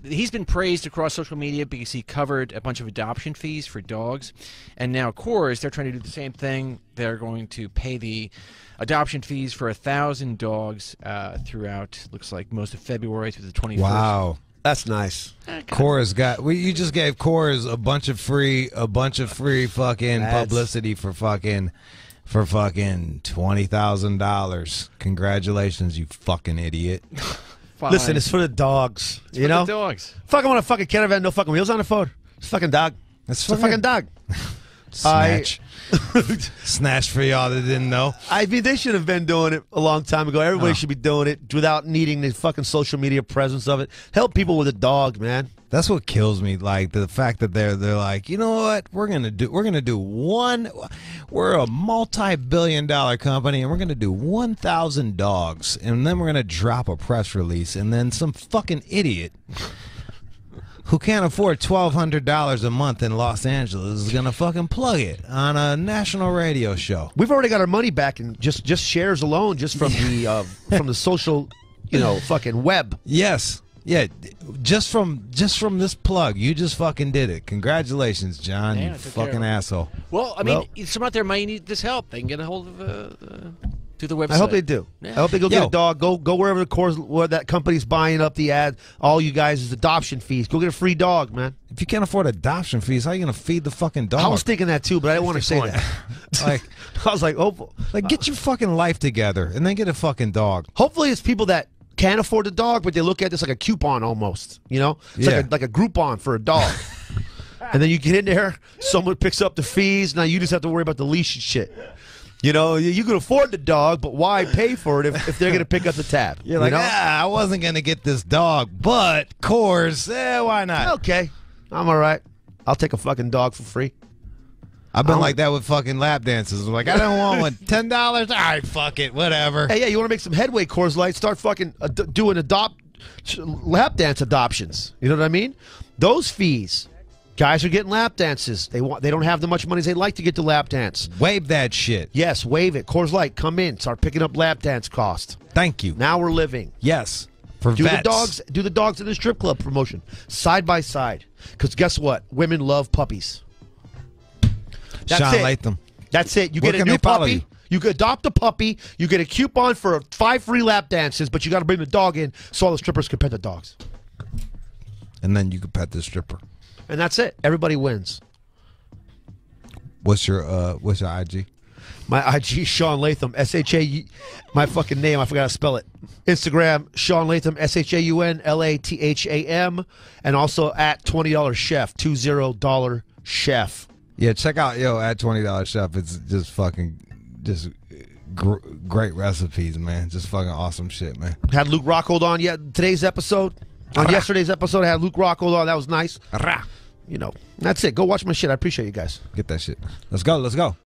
he's been praised across social media because he covered a bunch of adoption fees for dogs. And now Coors, they're trying to do the same thing. They're going to pay the adoption fees for 1,000 dogs throughout, looks like, most of February through the 21st. Wow. That's nice. Coors got. You just gave Coors a bunch of free fucking publicity for fucking $20,000. Congratulations, you fucking idiot. Fine. Listen, it's for the dogs. It's you for know, the dogs. Fuck, I want a fucking caravan, no fucking wheels on the phone. It's a fucking dog. It's a fucking dog. Snatch. Snatch for y'all that didn't know. I mean, they should have been doing it a long time ago. Everybody Oh. should be doing it without needing the fucking social media presence of it. Help people with a dog, man. That's what kills me. Like the fact that they're like, you know what? We're gonna do one. We're a multi-billion-dollar company, and we're gonna do 1,000 dogs, and then we're gonna drop a press release, and then some fucking idiot who can't afford $1,200 a month in Los Angeles is gonna fucking plug it on a national radio show. We've already got our money back in just shares alone, just from the social, fucking web. Yes. Yeah, just from this plug, you just fucking did it. Congratulations, John, Yeah, you I took care fucking of it. asshole. Well, I mean, some out there might need this help. They can get a hold of through the website. I hope they do. Yeah. I hope they go get a dog. Go wherever where that company's buying up the ad. All you guys is adoption fees. Go get a free dog, man. If you can't afford adoption fees, how are you gonna feed the fucking dog? I was thinking that too, but I didn't want to say that. Like, I was like, oh, get your fucking life together and then get a fucking dog. Hopefully, it's people that can't afford the dog, but they look at this like a coupon almost. It's like a Groupon for a dog. And then you get in there, someone picks up the fees. Now you just have to worry about the leash and shit. You can afford the dog, but why pay for it if they're going to pick up the tab? You're like, I wasn't gonna get this dog, but Coors, why not? Okay, I'm all right. I'll take a fucking dog for free. I've been like that with fucking lap dances. I'm like, I don't want one. $10? All right, fuck it, whatever. Hey, yeah, you want to make some headway, Coors Light? Start fucking doing lap dance adoptions. You know what I mean? Those fees. Guys are getting lap dances. They don't have the much money as they'd like to get to lap dance. Waive that shit. Yes, waive it. Coors Light, come in. Start picking up lap dance cost. Thank you. Now we're living. Yes. For Do vets. the dogs in the strip club promotion side by side. Because guess what? Women love puppies. That's Shaun it. Latham. That's it. You Where get a can new they follow puppy. You can adopt a puppy. You get a coupon for 5 free lap dances, but you got to bring the dog in so all the strippers can pet the dogs. And then you can pet the stripper. And that's it. Everybody wins. What's your IG? My IG, Shaun Latham, S-H-A, my fucking name, I forgot to spell it. Instagram, Shaun Latham, SHAUNLATHAM, and also at $20 Chef, $20 Chef. Yeah, check out at $20 Chef. It's just fucking great recipes, man. Just fucking awesome shit, man. Had Luke Rockhold on yet today's episode? On yesterday's episode, I had Luke Rocco on. That was nice. You know, that's it. Go watch my shit. I appreciate you guys. Get that shit. Let's go.